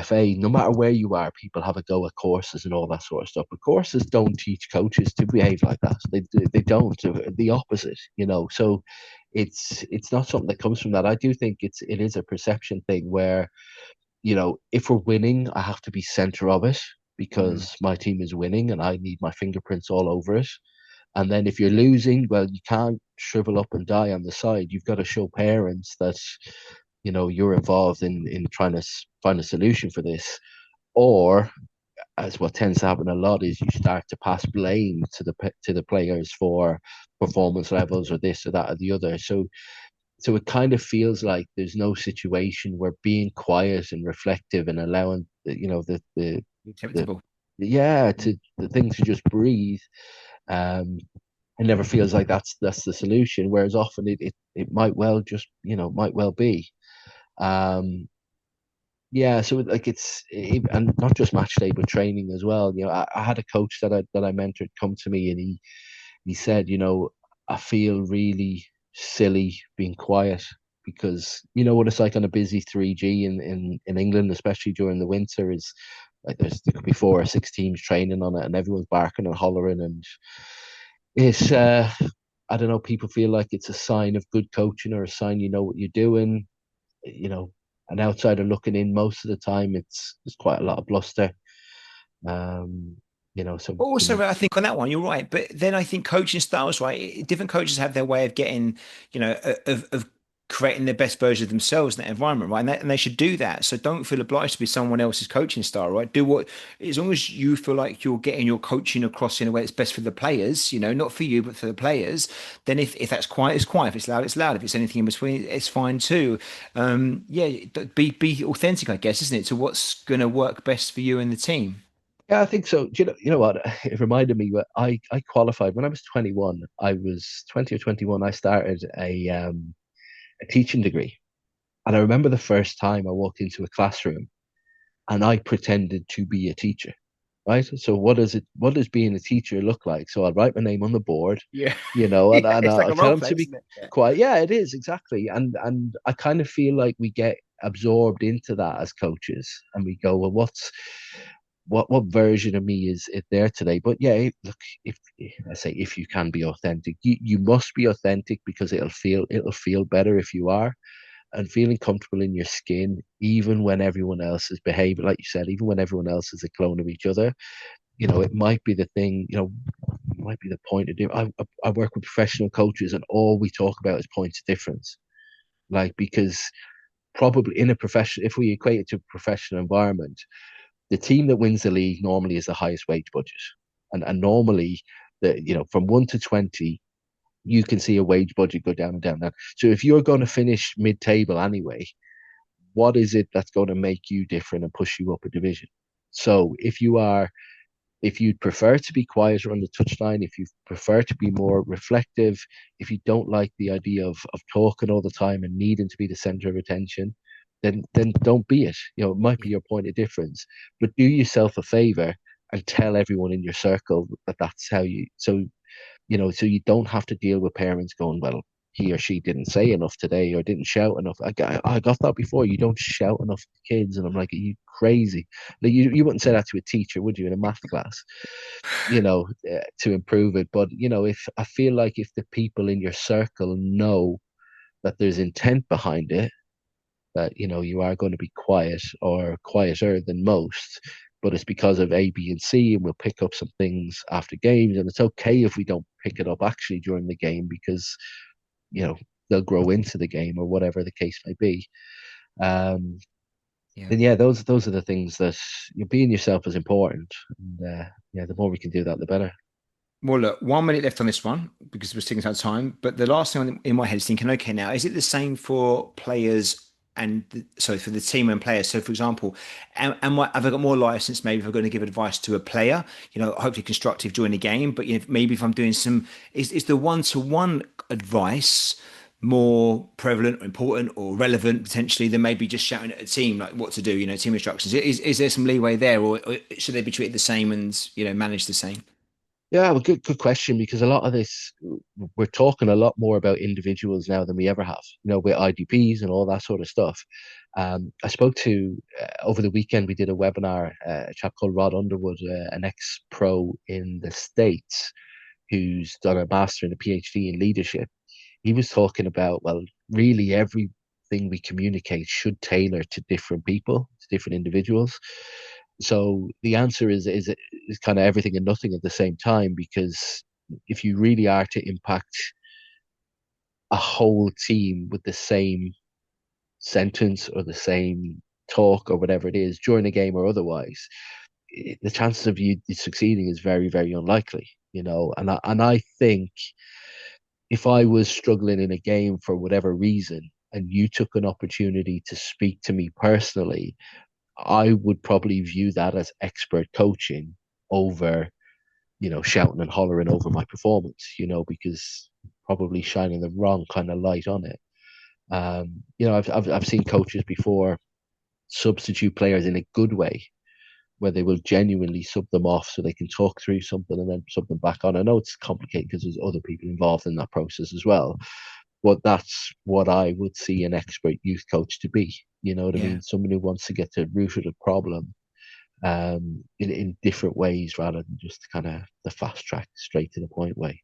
FA. No matter where you are, people have a go at courses and all that sort of stuff. But courses don't teach coaches to behave like that. They don't. The opposite, So it's not something that comes from that. I do think it is a perception thing where if we're winning, I have to be center of it Mm. because my team is winning and I need my fingerprints all over it. And then if you're losing, well, you can't shrivel up and die on the side. You've got to show parents that you're involved in trying to find a solution for this. Or, as what tends to happen a lot, is you start to pass blame to the players for performance levels or this or that or the other. So it kind of feels like there's no situation where being quiet and reflective and allowing the the Acceptable. yeah, to the thing to just breathe. Um, it never feels like that's the solution. Whereas often it might well just, might well be. Um, yeah, so like and not just match day, but training as well. I had a coach that I mentored come to me, and he said, I feel really silly being quiet because you know what it's like on a busy 3G in England, especially during the winter, is like there could be 4 or 6 teams training on it, and everyone's barking and hollering, and it's I don't know, people feel like it's a sign of good coaching or a sign you know what you're doing, you know. An outsider looking in, most of the time there's quite a lot of bluster. Um, Also, I think on that one, you're right. But then I think coaching styles, right? Different coaches have their way of getting, of creating the best version of themselves in that environment, right? And they should do that. So don't feel obliged to be someone else's coaching style, right? Do what, as long as you feel like you're getting your coaching across in a way that's best for the players, not for you, but for the players. Then if that's quiet, it's quiet. If it's loud, it's loud. If it's anything in between, it's fine too. Yeah, be authentic, I guess, isn't it? To what's going to work best for you and the team. Yeah, I think so. You know what? It reminded me that I qualified when I was 21. I was 20 or 21. I started a teaching degree, and I remember the first time I walked into a classroom and I pretended to be a teacher. Right. So what does being a teacher look like? So I'll write my name on the board, Yeah, and, yeah, and it's like I'll a tell role them play, to be isn't it? Yeah. quiet. Yeah, it is exactly. And I kind of feel like we get absorbed into that as coaches, and we go, well, what version of me is it there today? But yeah, look, if I say if you can be authentic, you must be authentic because it'll feel better if you are, and feeling comfortable in your skin, even when everyone else is behaving like you said, even when everyone else is a clone of each other. It might be the thing. It might be the point to do. I work with professional coaches, and all we talk about is points of difference. Like because probably in a profession, if we equate it to a professional environment, the team that wins the league normally is the highest wage budget, and normally from 1 to 20, you can see a wage budget go down and down. Now, so if you're going to finish mid-table anyway, what is it that's going to make you different and push you up a division? So if you'd prefer to be quieter on the touchline, if you prefer to be more reflective, if you don't like the idea of talking all the time and needing to be the center of attention, then don't be it. It might be Yeah. your point of difference, but do yourself a favor and tell everyone in your circle that that's how you. So you don't have to deal with parents going, well, he or she didn't say enough today or didn't shout enough. I got that before. You don't shout enough to kids, and I'm like, are you crazy? Like you wouldn't say that to a teacher, would you, in a math class? To improve it. But if I feel like if the people in your circle know that there's intent behind it, that you are going to be quiet or quieter than most, but it's because of A, B, and C, and we'll pick up some things after games, and it's okay if we don't pick it up actually during the game because you know they'll grow into the game or whatever the case may be. Um, Yeah. then yeah, those are the things that being yourself is important, and yeah, the more we can do that, the better. Well, look, 1 minute left on this one because we're sticking to our time. But the last thing in my head is thinking, okay, now is it the same for players and sorry for the team and players? So, for example, have I got more license? Maybe if I'm going to give advice to a player, hopefully constructive during the game. But maybe if I'm doing is the one-to-one advice more prevalent or important or relevant potentially than maybe just shouting at a team like what to do? Team instructions. Is there some leeway there, or should they be treated the same and managed the same? Yeah, well, good question, because a lot of this, we're talking a lot more about individuals now than we ever have, with IDPs and all that sort of stuff. I spoke to, over the weekend, we did a webinar, a chap called Rod Underwood, an ex-pro in the States, who's done a master and a PhD in leadership. He was talking about, well, really everything we communicate should tailor to different people, to different individuals. So the answer is kind of everything and nothing at the same time, because if you really are to impact a whole team with the same sentence or the same talk or whatever it is during a game or otherwise, the chances of you succeeding is very, very unlikely. And I think if I was struggling in a game for whatever reason and you took an opportunity to speak to me personally, I would probably view that as expert coaching over, shouting and hollering over my performance, because probably shining the wrong kind of light on it. I've seen coaches before substitute players in a good way, where they will genuinely sub them off so they can talk through something and then sub them back on. I know it's complicated because there's other people involved in that process as well, but that's what I would see an expert youth coach to be. You know what I Yeah. mean? Someone who wants to get to the root of the problem, in different ways rather than just kind of the fast track, straight to the point way.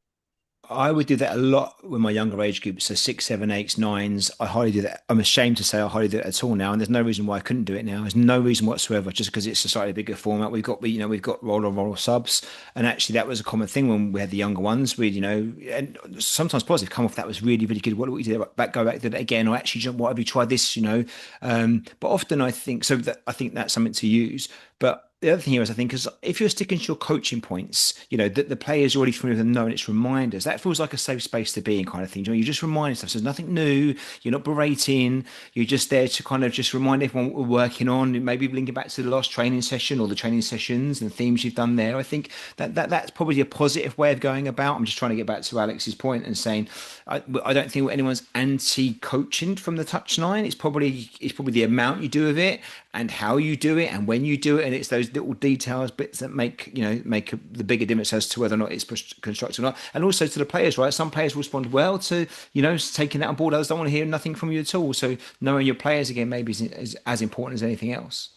I would do that a lot with my younger age groups, so six, seven, eights, nines. I hardly do that. I'm ashamed to say I hardly do it at all now, and there's no reason why I couldn't do it now. There's no reason whatsoever, just because it's a slightly bigger format. We've got roll subs, and actually that was a common thing when we had the younger ones. And sometimes positive come off that was really, really good. What do we do? Go back to that again, or actually, what have you tried this? But often I think so. I think that's something to use, but. The other thing here is, I think, is if you're sticking to your coaching points, that the players already familiar with them know, and it's reminders. That feels like a safe space to be in, kind of thing. You're just reminding stuff. So there's nothing new. You're not berating. You're just there to kind of just remind everyone what we're working on. Maybe linking back to the last training session or the training sessions and themes you've done there. I think that's probably a positive way of going about. I'm just trying to get back to Alex's point and saying I don't think anyone's anti-coaching from the touchline. It's probably the amount you do of it and how you do it and when you do it, and it's those little details, bits that make the bigger difference as to whether or not it's constructive or not, and also to the players. Right, some players respond well to taking that on board. Others don't want to hear nothing from you at all. So knowing your players again maybe is as important as anything else.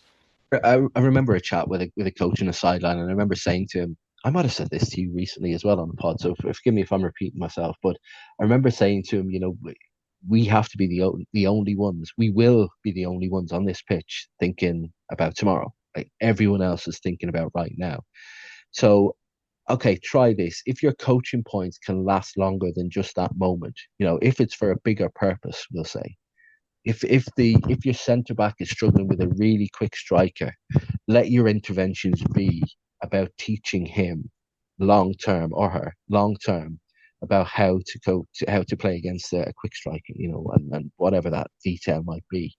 I remember a chat with a coach in a sideline, and I remember saying to him, I might have said this to you recently as well on the pod, so forgive me if I'm repeating myself, but I remember saying to him, we have to be the only ones. We will be the only ones on this pitch thinking about tomorrow. Like everyone else is thinking about right now. So, okay, try this. If your coaching points can last longer than just that moment, if it's for a bigger purpose, we'll say. If your centre back is struggling with a really quick striker, let your interventions be about teaching him long term or her long term about how to play against a quick striker, and whatever that detail might be,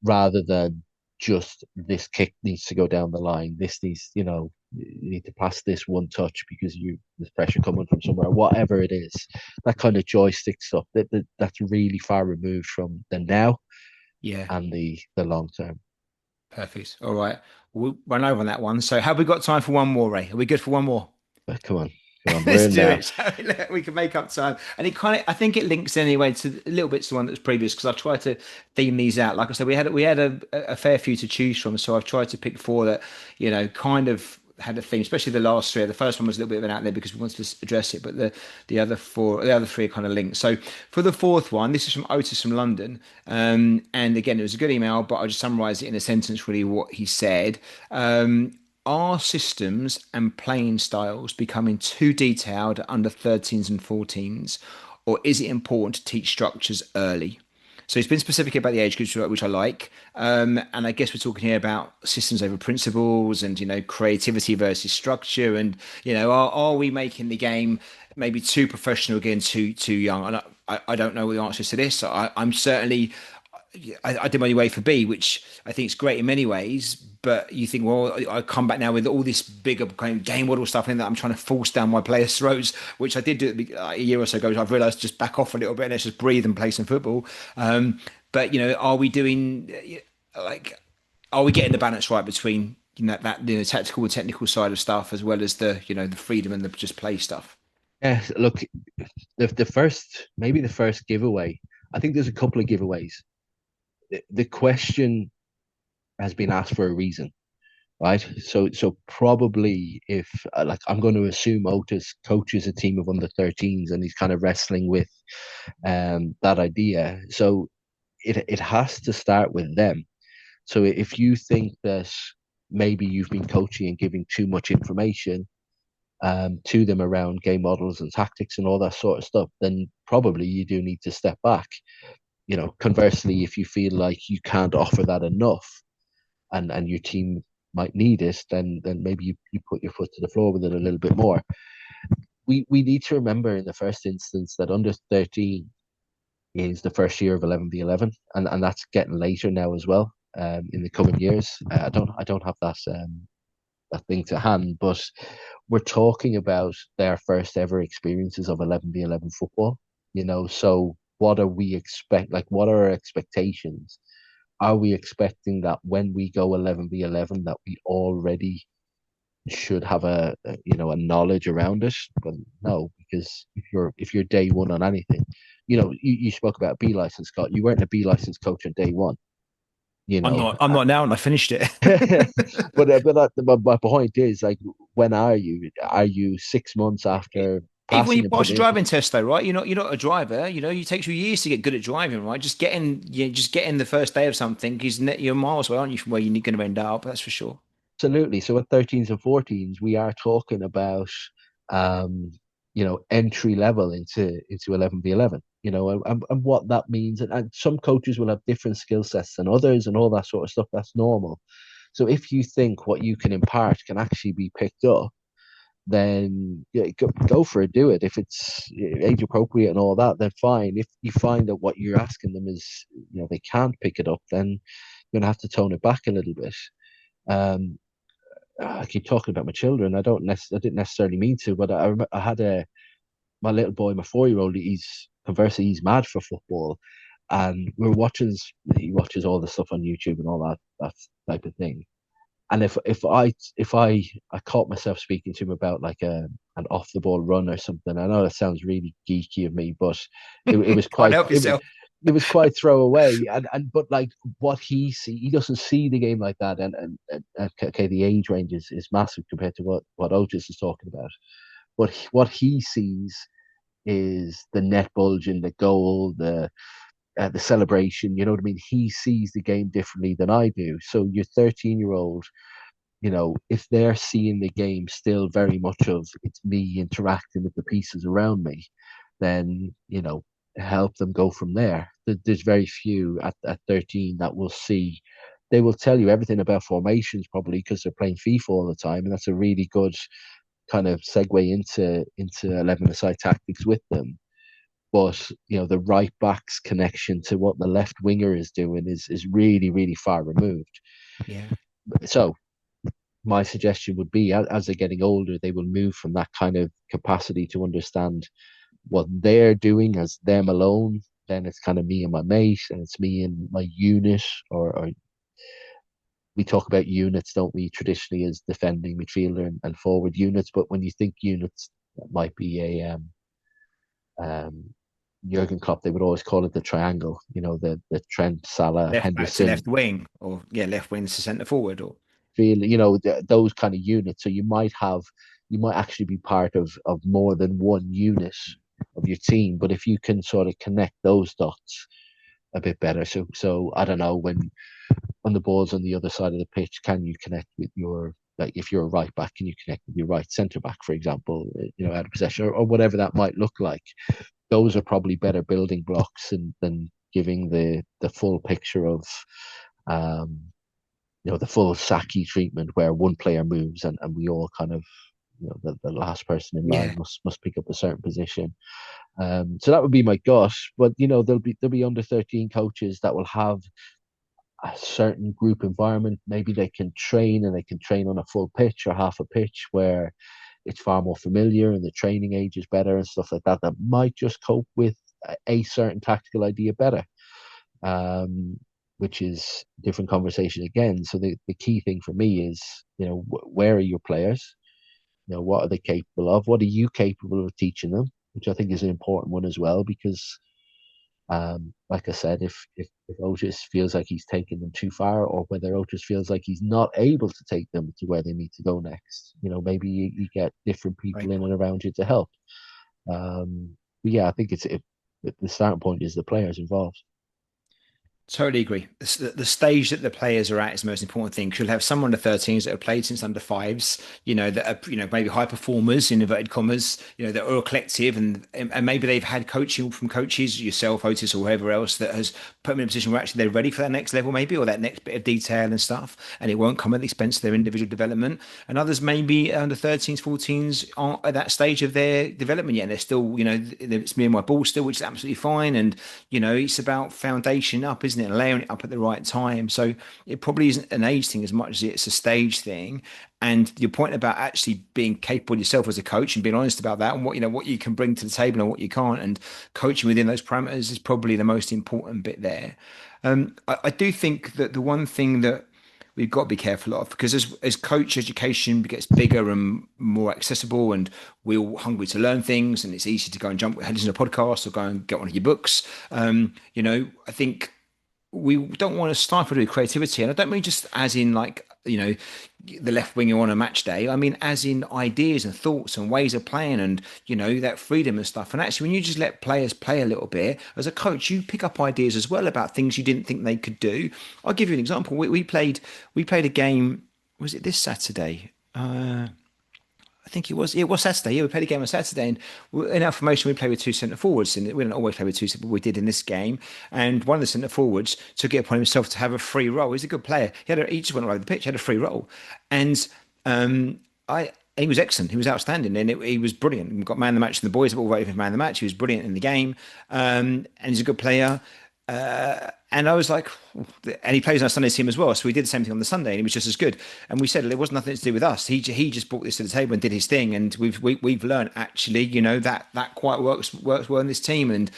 rather than just this kick needs to go down the line. This needs, you need to pass this one touch because there's pressure coming from somewhere. Whatever it is, that kind of joystick stuff that's really far removed from the now Yeah. and the long term. Perfect. All right. We'll run over on that one. So have we got time for one more, Ray? Are we good for one more? But come on, we're Let's in do now. it. So we can make up time. And I think it links anyway to a little bit to the one that was previous because I've tried to theme these out. Like I said, we had a fair few to choose from. So I've tried to pick four that, kind of had a theme, especially the last three. The first one was a little bit of an out there because we wanted to address it, but the other three are kind of linked. So for the fourth one, this is from Otis from London. And again, it was a good email, but I'll just summarize it in a sentence, really, what he said. Are systems and playing styles becoming too detailed at under 13s and 14s, or is it important to teach structures early? So he's been specific about the age groups, which I like. And I guess we're talking here about systems over principles and, creativity versus structure. And, are we making the game maybe too professional again, too young? And I don't know the answers to this. I'm certainly I did my way for B, which I think is great in many ways. But you think, well, I come back now with all this bigger kind of game model stuff in that I'm trying to force down my players' throats, which I did do a year or so ago. I've realised just back off a little bit and let's just breathe and play some football. But are we doing are we getting the balance right between that tactical and technical side of stuff as well as the freedom and the just play stuff? Yeah, look, maybe the first giveaway. I think there's a couple of giveaways. The question has been asked for a reason, right? So probably if I'm going to assume Otis coaches a team of under 13s and he's kind of wrestling with that idea. So it has to start with them. So if you think that maybe you've been coaching and giving too much information to them around game models and tactics and all that sort of stuff, then probably you do need to step back. Conversely, if you feel like you can't offer that enough and your team might need it, then maybe you put your foot to the floor with it a little bit more. We need to remember in the first instance that under 13 is the first year of 11v11, and that's getting later now as well. in the coming years. I don't have that thing to hand, but we're talking about their first ever experiences of 11v11 football. So what are we expect? Like, what are our expectations? Are we expecting that when we go 11v11 that we already should have a knowledge around it? But no, because if you're day one on anything, you spoke about B license, Scott. You weren't a B license coach on day one. you I'm know not. I'm not now, and I finished it. but my point is, like, when are you 6 months after Even when you passing and pass your putting into driving test, though, right? You're not a driver. It takes you years to get good at driving, right? Just getting the first day of something because you're miles away, aren't you, from where you're going to end up? That's for sure. absolutely. So at 13s and 14s, we are talking about um, entry level into 11v11. And what that means, and some coaches will have different skill sets than others, and all that sort of stuff. That's normal. So if you think what you can impart can actually be picked up, then yeah, go for it, do it. If it's age appropriate and all that, then fine. If you find that what you're asking them is, they can't pick it up, then you're gonna have to tone it back a little bit. Um, I keep talking about my children. I didn't necessarily mean to, but I had my little boy, my 4-year-old. He's mad for football, and he watches all the stuff on YouTube and all that type of thing. And if I caught myself speaking to him about like an off the ball run or something, I know that sounds really geeky of me, but it was Can't quite help yourself. it was quite throwaway. And but like, he doesn't see the game like that. And okay, the age range is massive compared to what Otis is talking about. But what he sees is the net bulging, the goal, the celebration. You know what I mean? He sees the game differently than I do. So your 13-year-old, if they're seeing the game still very much of it's me interacting with the pieces around me, then, help them go from there. There's very few at 13 that will see. They will tell you everything about formations probably because they're playing FIFA all the time, and that's a really good kind of segue into 11-a-side tactics with them. But the right back's connection to what the left winger is doing is really, really far removed. Yeah. So my suggestion would be, as they're getting older, they will move from that kind of capacity to understand what they're doing as them alone. Then it's kind of me and my mate, and it's me and my unit, or we talk about units, don't we, traditionally as defending midfielder and forward units. But when you think units, that might be a Jurgen Klopp, they would always call it the triangle. The Trent, Salah, Left back to Henderson, left wing, or yeah, left wing to centre forward, or feel, those kind of units. So you might actually be part of more than one unit of your team. But if you can sort of connect those dots a bit better, so I don't know, when the ball's on the other side of the pitch, can you connect with your, like, if you're a right back, can you connect with your right centre back, for example, out of possession, or whatever that might look like. Those are probably better building blocks than giving the full picture of um, the full Saki treatment where one player moves and we all kind of, the last person in line yeah, must pick up a certain position. So that would be my gut. But there'll be under 13 coaches that will have a certain group environment. Maybe they can train and they can train on a full pitch or half a pitch where it's far more familiar and the training age is better and stuff like that. That might just cope with a certain tactical idea better. Um, which is a different conversation again. So the key thing for me is, where are your players? What are they capable of? What are you capable of teaching them? Which I think is an important one as well, because, like I said, if Otis feels like he's taking them too far, or whether Otis feels like he's not able to take them to where they need to go next, maybe you get different people great in and point. around you to help. But yeah, I think the starting point is the players involved. Totally agree. The stage that the players are at is the most important thing. 'Cause you'll have some under 13s that have played since under fives, that are, maybe high performers in inverted commas, that are all collective and maybe they've had coaching from coaches, yourself, Otis, or whoever else that has put them in a position where actually they're ready for that next level, maybe, or that next bit of detail and stuff. And it won't come at the expense of their individual development. And others maybe under 13s, 14s aren't at that stage of their development yet. And they're still, it's me and my ball still, which is absolutely fine. And, it's about foundation up, isn't it and layering it up at the right time. So it probably isn't an age thing as much as it's a stage thing. And your point about actually being capable yourself as a coach and being honest about that and what you can bring to the table and what you can't, and coaching within those parameters is probably the most important bit there. I do think that the one thing that we've got to be careful of, because as coach education gets bigger and more accessible, and we're all hungry to learn things, and it's easy to go and listen to a podcast or go and get one of your books. I think we don't want to stifle the creativity. And I don't mean just as in like, the left winger on a match day. I mean, as in ideas and thoughts and ways of playing and, that freedom and stuff. And actually, when you just let players play a little bit, as a coach, you pick up ideas as well about things you didn't think they could do. I'll give you an example. We played a game, was it this Saturday? I think it was Saturday. Yeah, we played a game on Saturday, and in our formation, we play with two centre forwards. And we don't always play with two, but we did in this game. And one of the centre forwards took it upon himself to have a free roll. He's a good player. He just went all over the pitch. He had a free roll, and he was excellent. He was outstanding, and he was brilliant. We got man of the match, and the boys have all voted for man of the match. He was brilliant in the game, and he's a good player. And I was like, and he plays on our Sunday team as well. So we did the same thing on the Sunday, and he was just as good. And we said it was nothing to do with us. He just brought this to the table and did his thing. And we've learned actually, that quite works well in this team. And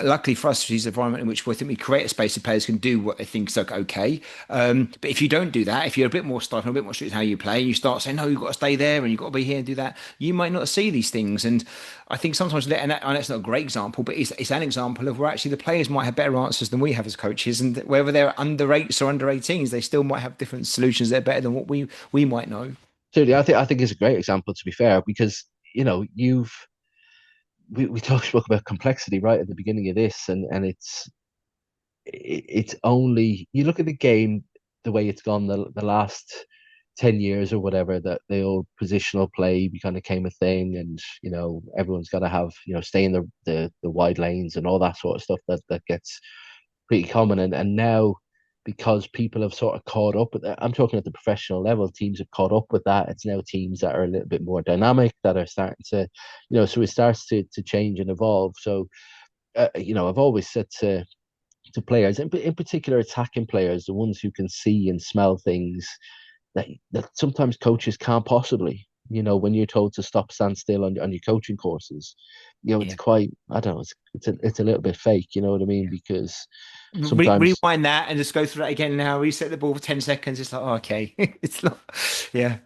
luckily for us, it's an environment in which I think we create a space where players can do what they think is like okay. But if you don't do that, if you're a bit more stifled, a bit more strict in how you play, you start saying no, you've got to stay there and you've got to be here and do that, you might not see these things. And I think sometimes, and that's not a great example, but it's an example of where actually the players might have better answers than we have as coaches, and whether they're under eights or under 18s, they still might have different solutions that are better than what we might know. Certainly, I think it's a great example, to be fair, because we spoke about complexity right at the beginning of this, and it's only, you look at the game the way it's gone the last 10 years or whatever, that the old positional play became a thing, and everyone's got to have, stay in the wide lanes and all that sort of stuff that gets pretty common. And now, because people have sort of caught up with that, I'm talking at the professional level, teams have caught up with that. It's now teams that are a little bit more dynamic, that are starting to, so it starts to change and evolve. So I've always said to players, in particular attacking players, the ones who can see and smell things that sometimes coaches can't possibly, when you're told to stop, stand still on your coaching courses, it's quite, I don't know, it's a little bit fake, you know what I mean? Because sometimes rewind that and just go through that again now. Reset the ball for 10 seconds. It's like, oh, okay. It's not, yeah.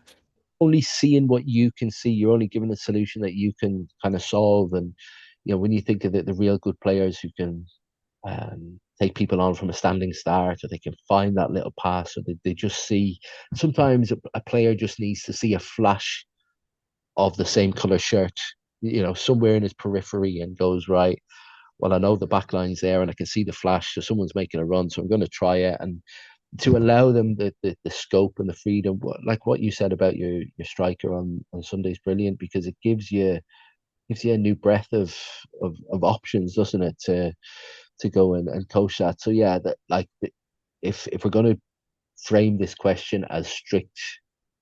Only seeing what you can see, you're only given a solution that you can kind of solve. And, when you think of the real good players who can take people on from a standing start, or they can find that little pass, or they just see, sometimes a player just needs to see a flash of the same color shirt, somewhere in his periphery, and goes, right, well, I know the back line's there and I can see the flash, so someone's making a run, so I'm going to try it. And to allow them the scope and the freedom, like what you said about your striker on Sunday, is brilliant, because it gives you a new breath of options, doesn't it, to go and coach that. So yeah, that, like, if we're going to frame this question as strict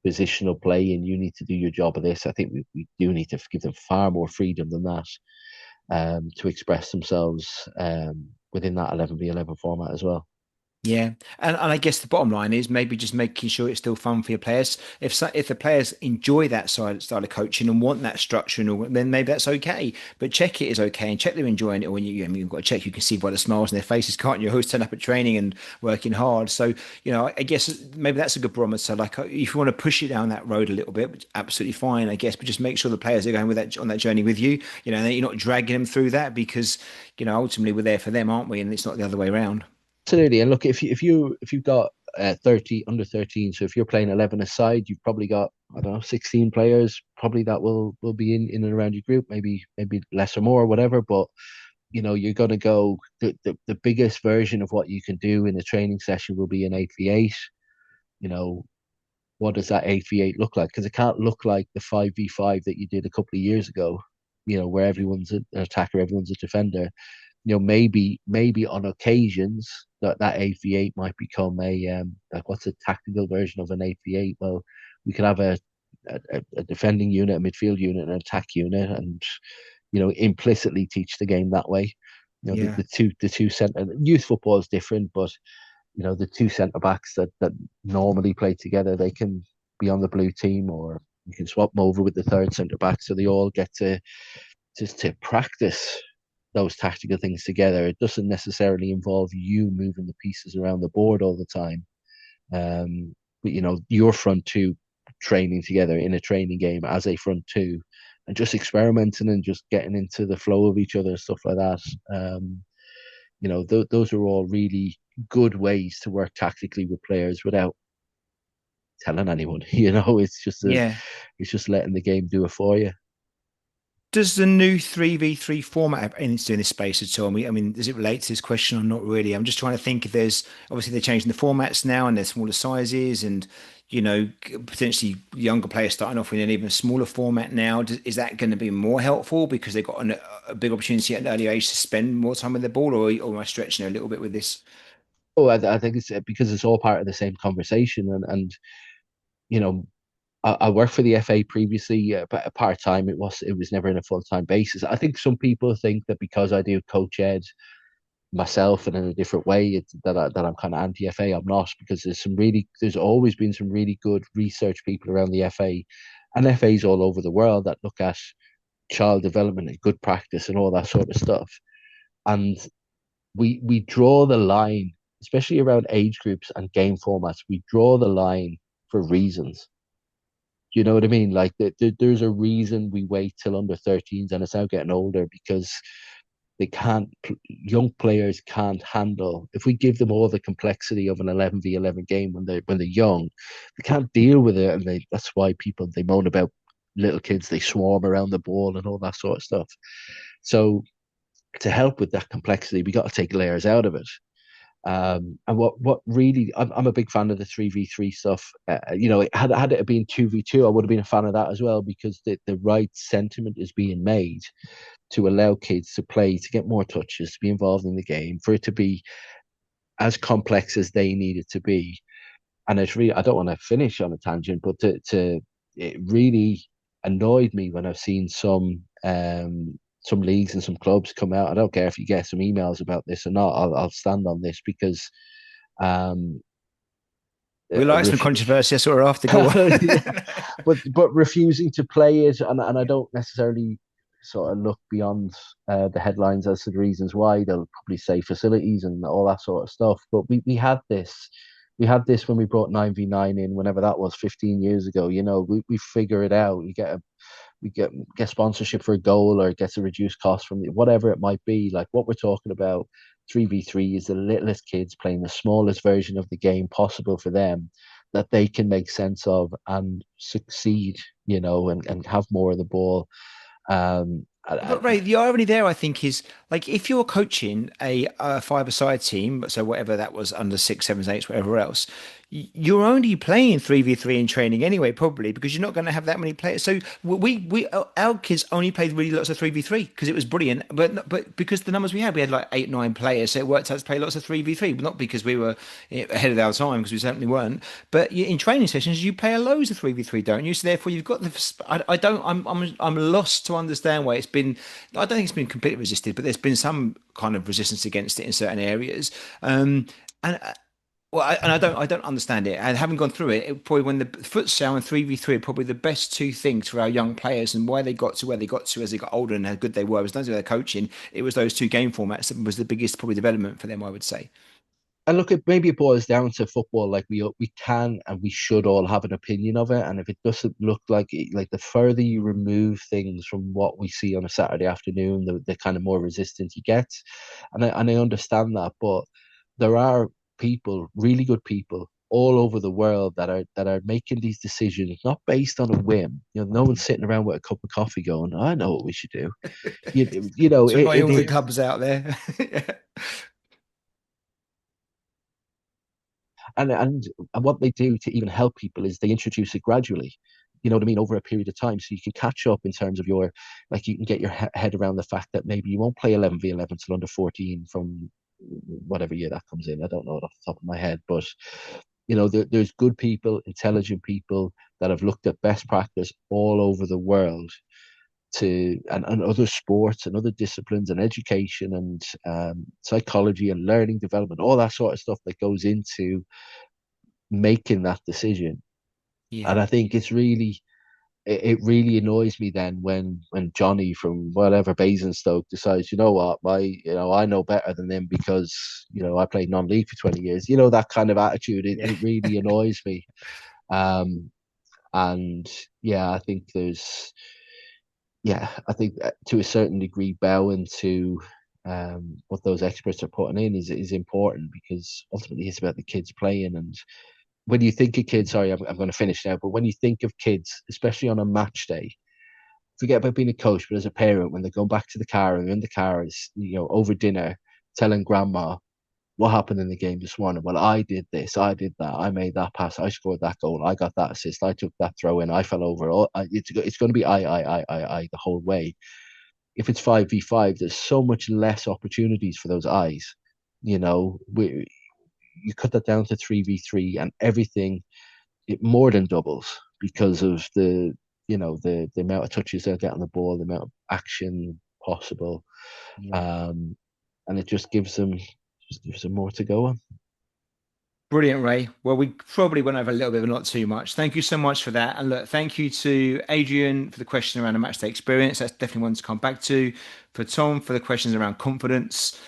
positional play and you need to do your job of this, I think we do need to give them far more freedom than that, to express themselves within that 11v11 format as well. Yeah, and I guess the bottom line is maybe just making sure it's still fun for your players. If the players enjoy that style of coaching and want that structure, then maybe that's okay. But check it is okay, and check they're enjoying it. When you've got to check, you can see by the smiles on their faces, can't you? Who's turning up at training and working hard. So I guess maybe that's a good barometer. Like, if you want to push it down that road a little bit, absolutely fine, I guess. But just make sure the players are going with that on that journey with you. And you're not dragging them through that, because ultimately we're there for them, aren't we? And it's not the other way around. Absolutely. And look, if you've got 30 under 13, so if you're playing 11 aside, you've probably got, I don't know, 16 players probably that will be in and around your group, maybe less or more, whatever. But you're going to go, the biggest version of what you can do in a training session will be an 8v8. What does that 8v8 look like? Because it can't look like the 5v5 that you did a couple of years ago, where everyone's an attacker, everyone's a defender. Maybe on occasions that 8v8 might become a like, what's a tactical version of an 8v8? Well, we could have a defending unit, a midfield unit, an attack unit, and implicitly teach the game that way. Yeah. The two centre youth football is different, but the two centre backs that normally play together, they can be on the blue team, or you can swap them over with the third centre back, so they all get to just to practice those tactical things together. It doesn't necessarily involve you moving the pieces around the board all the time. But your front two training together in a training game as a front two, and just experimenting and just getting into the flow of each other and stuff like that. Those are all really good ways to work tactically with players without telling anyone. Yeah. It's just letting the game do it for you. Does the new 3v3 format have anything to do in this space at all? I mean, does it relate to this question or not really? I'm just trying to think if there's obviously they're changing the formats now and they're smaller sizes and potentially younger players starting off with an even smaller format now. Is that going to be more helpful because they've got a big opportunity at an early age to spend more time with the ball, or am I stretching it a little bit with this? Oh, I think it's because it's all part of the same conversation, and you know I worked for the FA previously, but part time. It was never in a full time basis. I think some people think that because I do coach ed myself and in a different way, that I'm kind of anti FA. I'm not, because there's always been some really good research people around the FA, and FAs all over the world that look at child development and good practice and all that sort of stuff. And we draw the line, especially around age groups and game formats. We draw the line for reasons. Do you know what I mean? Like there's a reason we wait till under 13s, and it's now getting older because they can't. Young players can't handle, if we give them all the complexity of an 11v11 game when they're young, they can't deal with it, and that's why they moan about little kids. They swarm around the ball and all that sort of stuff. So to help with that complexity, we got to take layers out of it. And what really, I'm a big fan of the 3v3 stuff. Had it been 2v2, I would have been a fan of that as well, because the right sentiment is being made to allow kids to play, to get more touches, to be involved in the game, for it to be as complex as they need it to be. And it's really, I don't want to finish on a tangent, but it really annoyed me when I've seen some leagues and some clubs come out. I don't care if you get some emails about this or not. I'll stand on this because um, We like some ref- controversy. That's what we're after. Go yeah, on. but refusing to play it, and I don't necessarily sort of look beyond the headlines as to the reasons why. They'll probably say facilities and all that sort of stuff. But we had this when we brought 9v9 in, whenever that was, 15 years ago. We figure it out. We get sponsorship for a goal, or it gets a reduced cost from whatever it might be. Like what we're talking about, 3v3 is the littlest kids playing the smallest version of the game possible for them, that they can make sense of and succeed, and have more of the ball. But Ray, the irony there, I think, is like if you're coaching a five-a-side team, so whatever that was, under six, sevens, eights, whatever else, you're only playing 3v3 in training anyway, probably because you're not going to have that many players. So our kids only played really lots of 3v3 because it was brilliant, but because the numbers we had like 8, 9 players, so it worked out to play lots of 3v3, but not because we were ahead of our time, because we certainly weren't. But in training sessions, you play a loads of 3v3, don't you? So therefore, you've got the. I don't. I'm lost to understand why it's been. I don't think it's been completely resisted, but there's been some kind of resistance against it in certain areas. And well, I don't understand it. And having gone through it probably when the futsal and 3v3 are probably the best two things for our young players, and why they got to where they got to as they got older and how good they were was not only their coaching. It was those two game formats that was the biggest probably development for them, I would say. And look, maybe it boils down to football. Like we can and we should all have an opinion of it. And if it doesn't look like it, like the further you remove things from what we see on a Saturday afternoon, the kind of more resistant you get. And I understand that, but there are people, really good people, all over the world that are making these decisions not based on a whim. No one's sitting around with a cup of coffee going, "I know what we should do." So by all the It clubs out there. and what they do to even help people is they introduce it gradually. You know what I mean, over a period of time, so you can catch up in terms of like you can get your head around the fact that maybe you won't play 11v11 till under 14 from whatever year that comes in. I don't know it off the top of my head, but there's good people, intelligent people that have looked at best practice all over the world and other sports and other disciplines and education and psychology and learning development, all that sort of stuff that goes into making that decision. Yeah. And I think it really annoys me then when Johnny from whatever Basingstoke decides, you know what, I know better than them because I played non-league for 20 years. That kind of attitude. It, Yeah. it really annoys me. And yeah, I think to a certain degree, bowing to what those experts are putting in is important, because ultimately it's about the kids playing. And when you think of kids, sorry, I'm going to finish now, but when you think of kids, especially on a match day, forget about being a coach, but as a parent, when they're going back to the car and in the car is, over dinner, telling grandma what happened in the game this morning. Well, I did this, I did that, I made that pass, I scored that goal, I got that assist, I took that throw in, I fell over. It's going to be I the whole way. If it's 5v5, there's so much less opportunities for those eyes. You cut that down to 3v3 and everything, it more than doubles because of the amount of touches they'll get on the ball, the amount of action possible. Yeah. And it just gives them more to go on. Brilliant, Ray. Well, we probably went over a little bit, but not too much. Thank you so much for that. And look, thank you to Adrian for the question around the match day experience. That's definitely one to come back to. For Tom for the questions around confidence.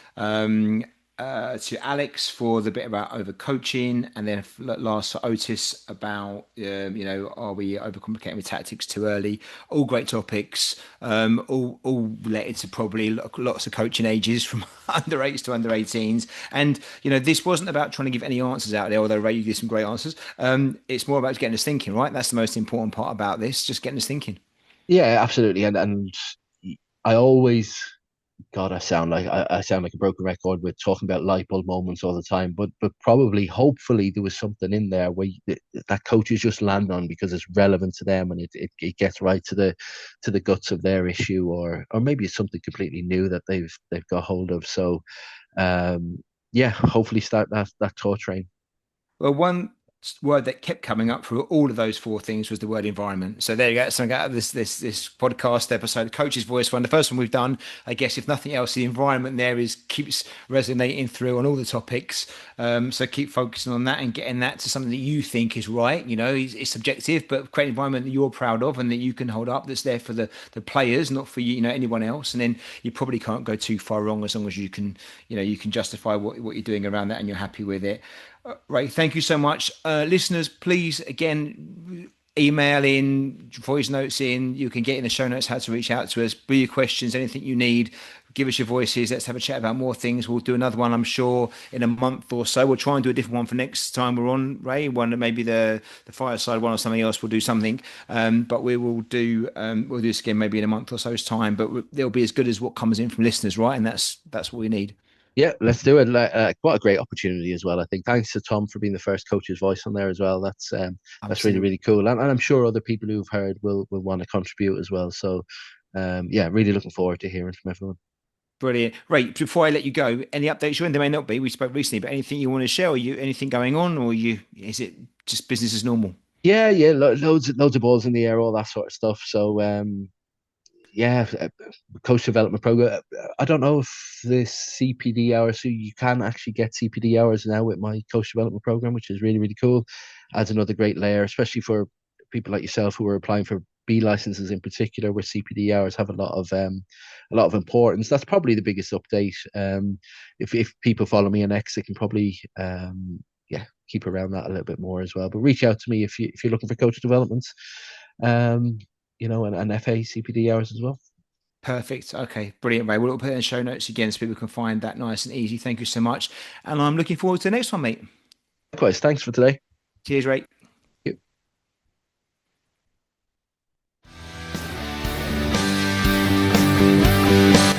To Alex for the bit about over coaching, and then last for Otis about are we overcomplicating with tactics too early? All great topics, all related to probably lots of coaching ages from under 8s to under 18s. And this wasn't about trying to give any answers out there, although Ray, you gave some great answers. It's more about getting us thinking, right? That's the most important part about this, just getting us thinking. Yeah, absolutely. And I always, God, I sound like a broken record with talking about light bulb moments all the time, but probably, hopefully, there was something in there where that coaches just land on because it's relevant to them and it gets right to the guts of their issue, or maybe it's something completely new that they've got hold of. So, hopefully start that tour train. Well, one word that kept coming up through all of those four things was the word environment. So there you go. Something out of this podcast episode, Coach's Voice one, the first one we've done. I guess if nothing else, the environment there keeps resonating through on all the topics. So keep focusing on that and getting that to something that you think is right. It's subjective, but create an environment that you're proud of and that you can hold up. That's there for the players, not for anyone else. And then you probably can't go too far wrong as long as you can justify what you're doing around that and you're happy with it. Ray, thank you so much. Listeners, please, again, email in, voice notes in. You can get in the show notes how to reach out to us. Be your questions, anything you need. Give us your voices. Let's have a chat about more things. We'll do another one, I'm sure, in a month or so. We'll try and do a different one for next time we're on, Ray. One, maybe the fireside one or something else. We'll do something. But we will do this again maybe in a month or so's time. But they'll be as good as what comes in from listeners, right? And that's what we need. Yeah, let's do it. What a great opportunity as well. I think thanks to Tom for being the first coach's voice on there as well. That's really, really cool. And I'm sure other people who've heard will want to contribute as well. So really looking forward to hearing from everyone. Brilliant. Right, before I let you go, any updates you in? There may not be. We spoke recently, but anything you want to share, or anything going on, or is it just business as normal? Yeah, loads of balls in the air, all that sort of stuff. So coach development program. I don't know if this CPD hours, so you can actually get CPD hours now with my coach development program, which is really, really cool. Adds another great layer, especially for people like yourself who are applying for B licenses in particular, where CPD hours have a lot of importance. That's probably the biggest update. If people follow me on X, they can probably keep around that a little bit more as well. But reach out to me if you're looking for coach developments. And FA CPD hours as well. Perfect. Okay, brilliant, Ray. We'll put it in the show notes again so people can find that nice and easy. Thank you so much. And I'm looking forward to the next one, mate. Likewise. Thanks for today. Cheers, Ray. Thank you.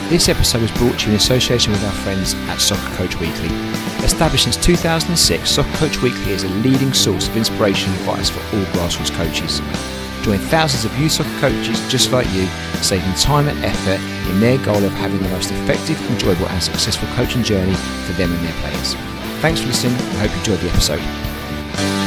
This episode was brought to you in association with our friends at Soccer Coach Weekly. Established since 2006, Soccer Coach Weekly is a leading source of inspiration and advice for all grassroots coaches. Join thousands of youth soccer coaches just like you, saving time and effort in their goal of having the most effective, enjoyable and successful coaching journey for them and their players. Thanks for listening. I hope you enjoyed the episode.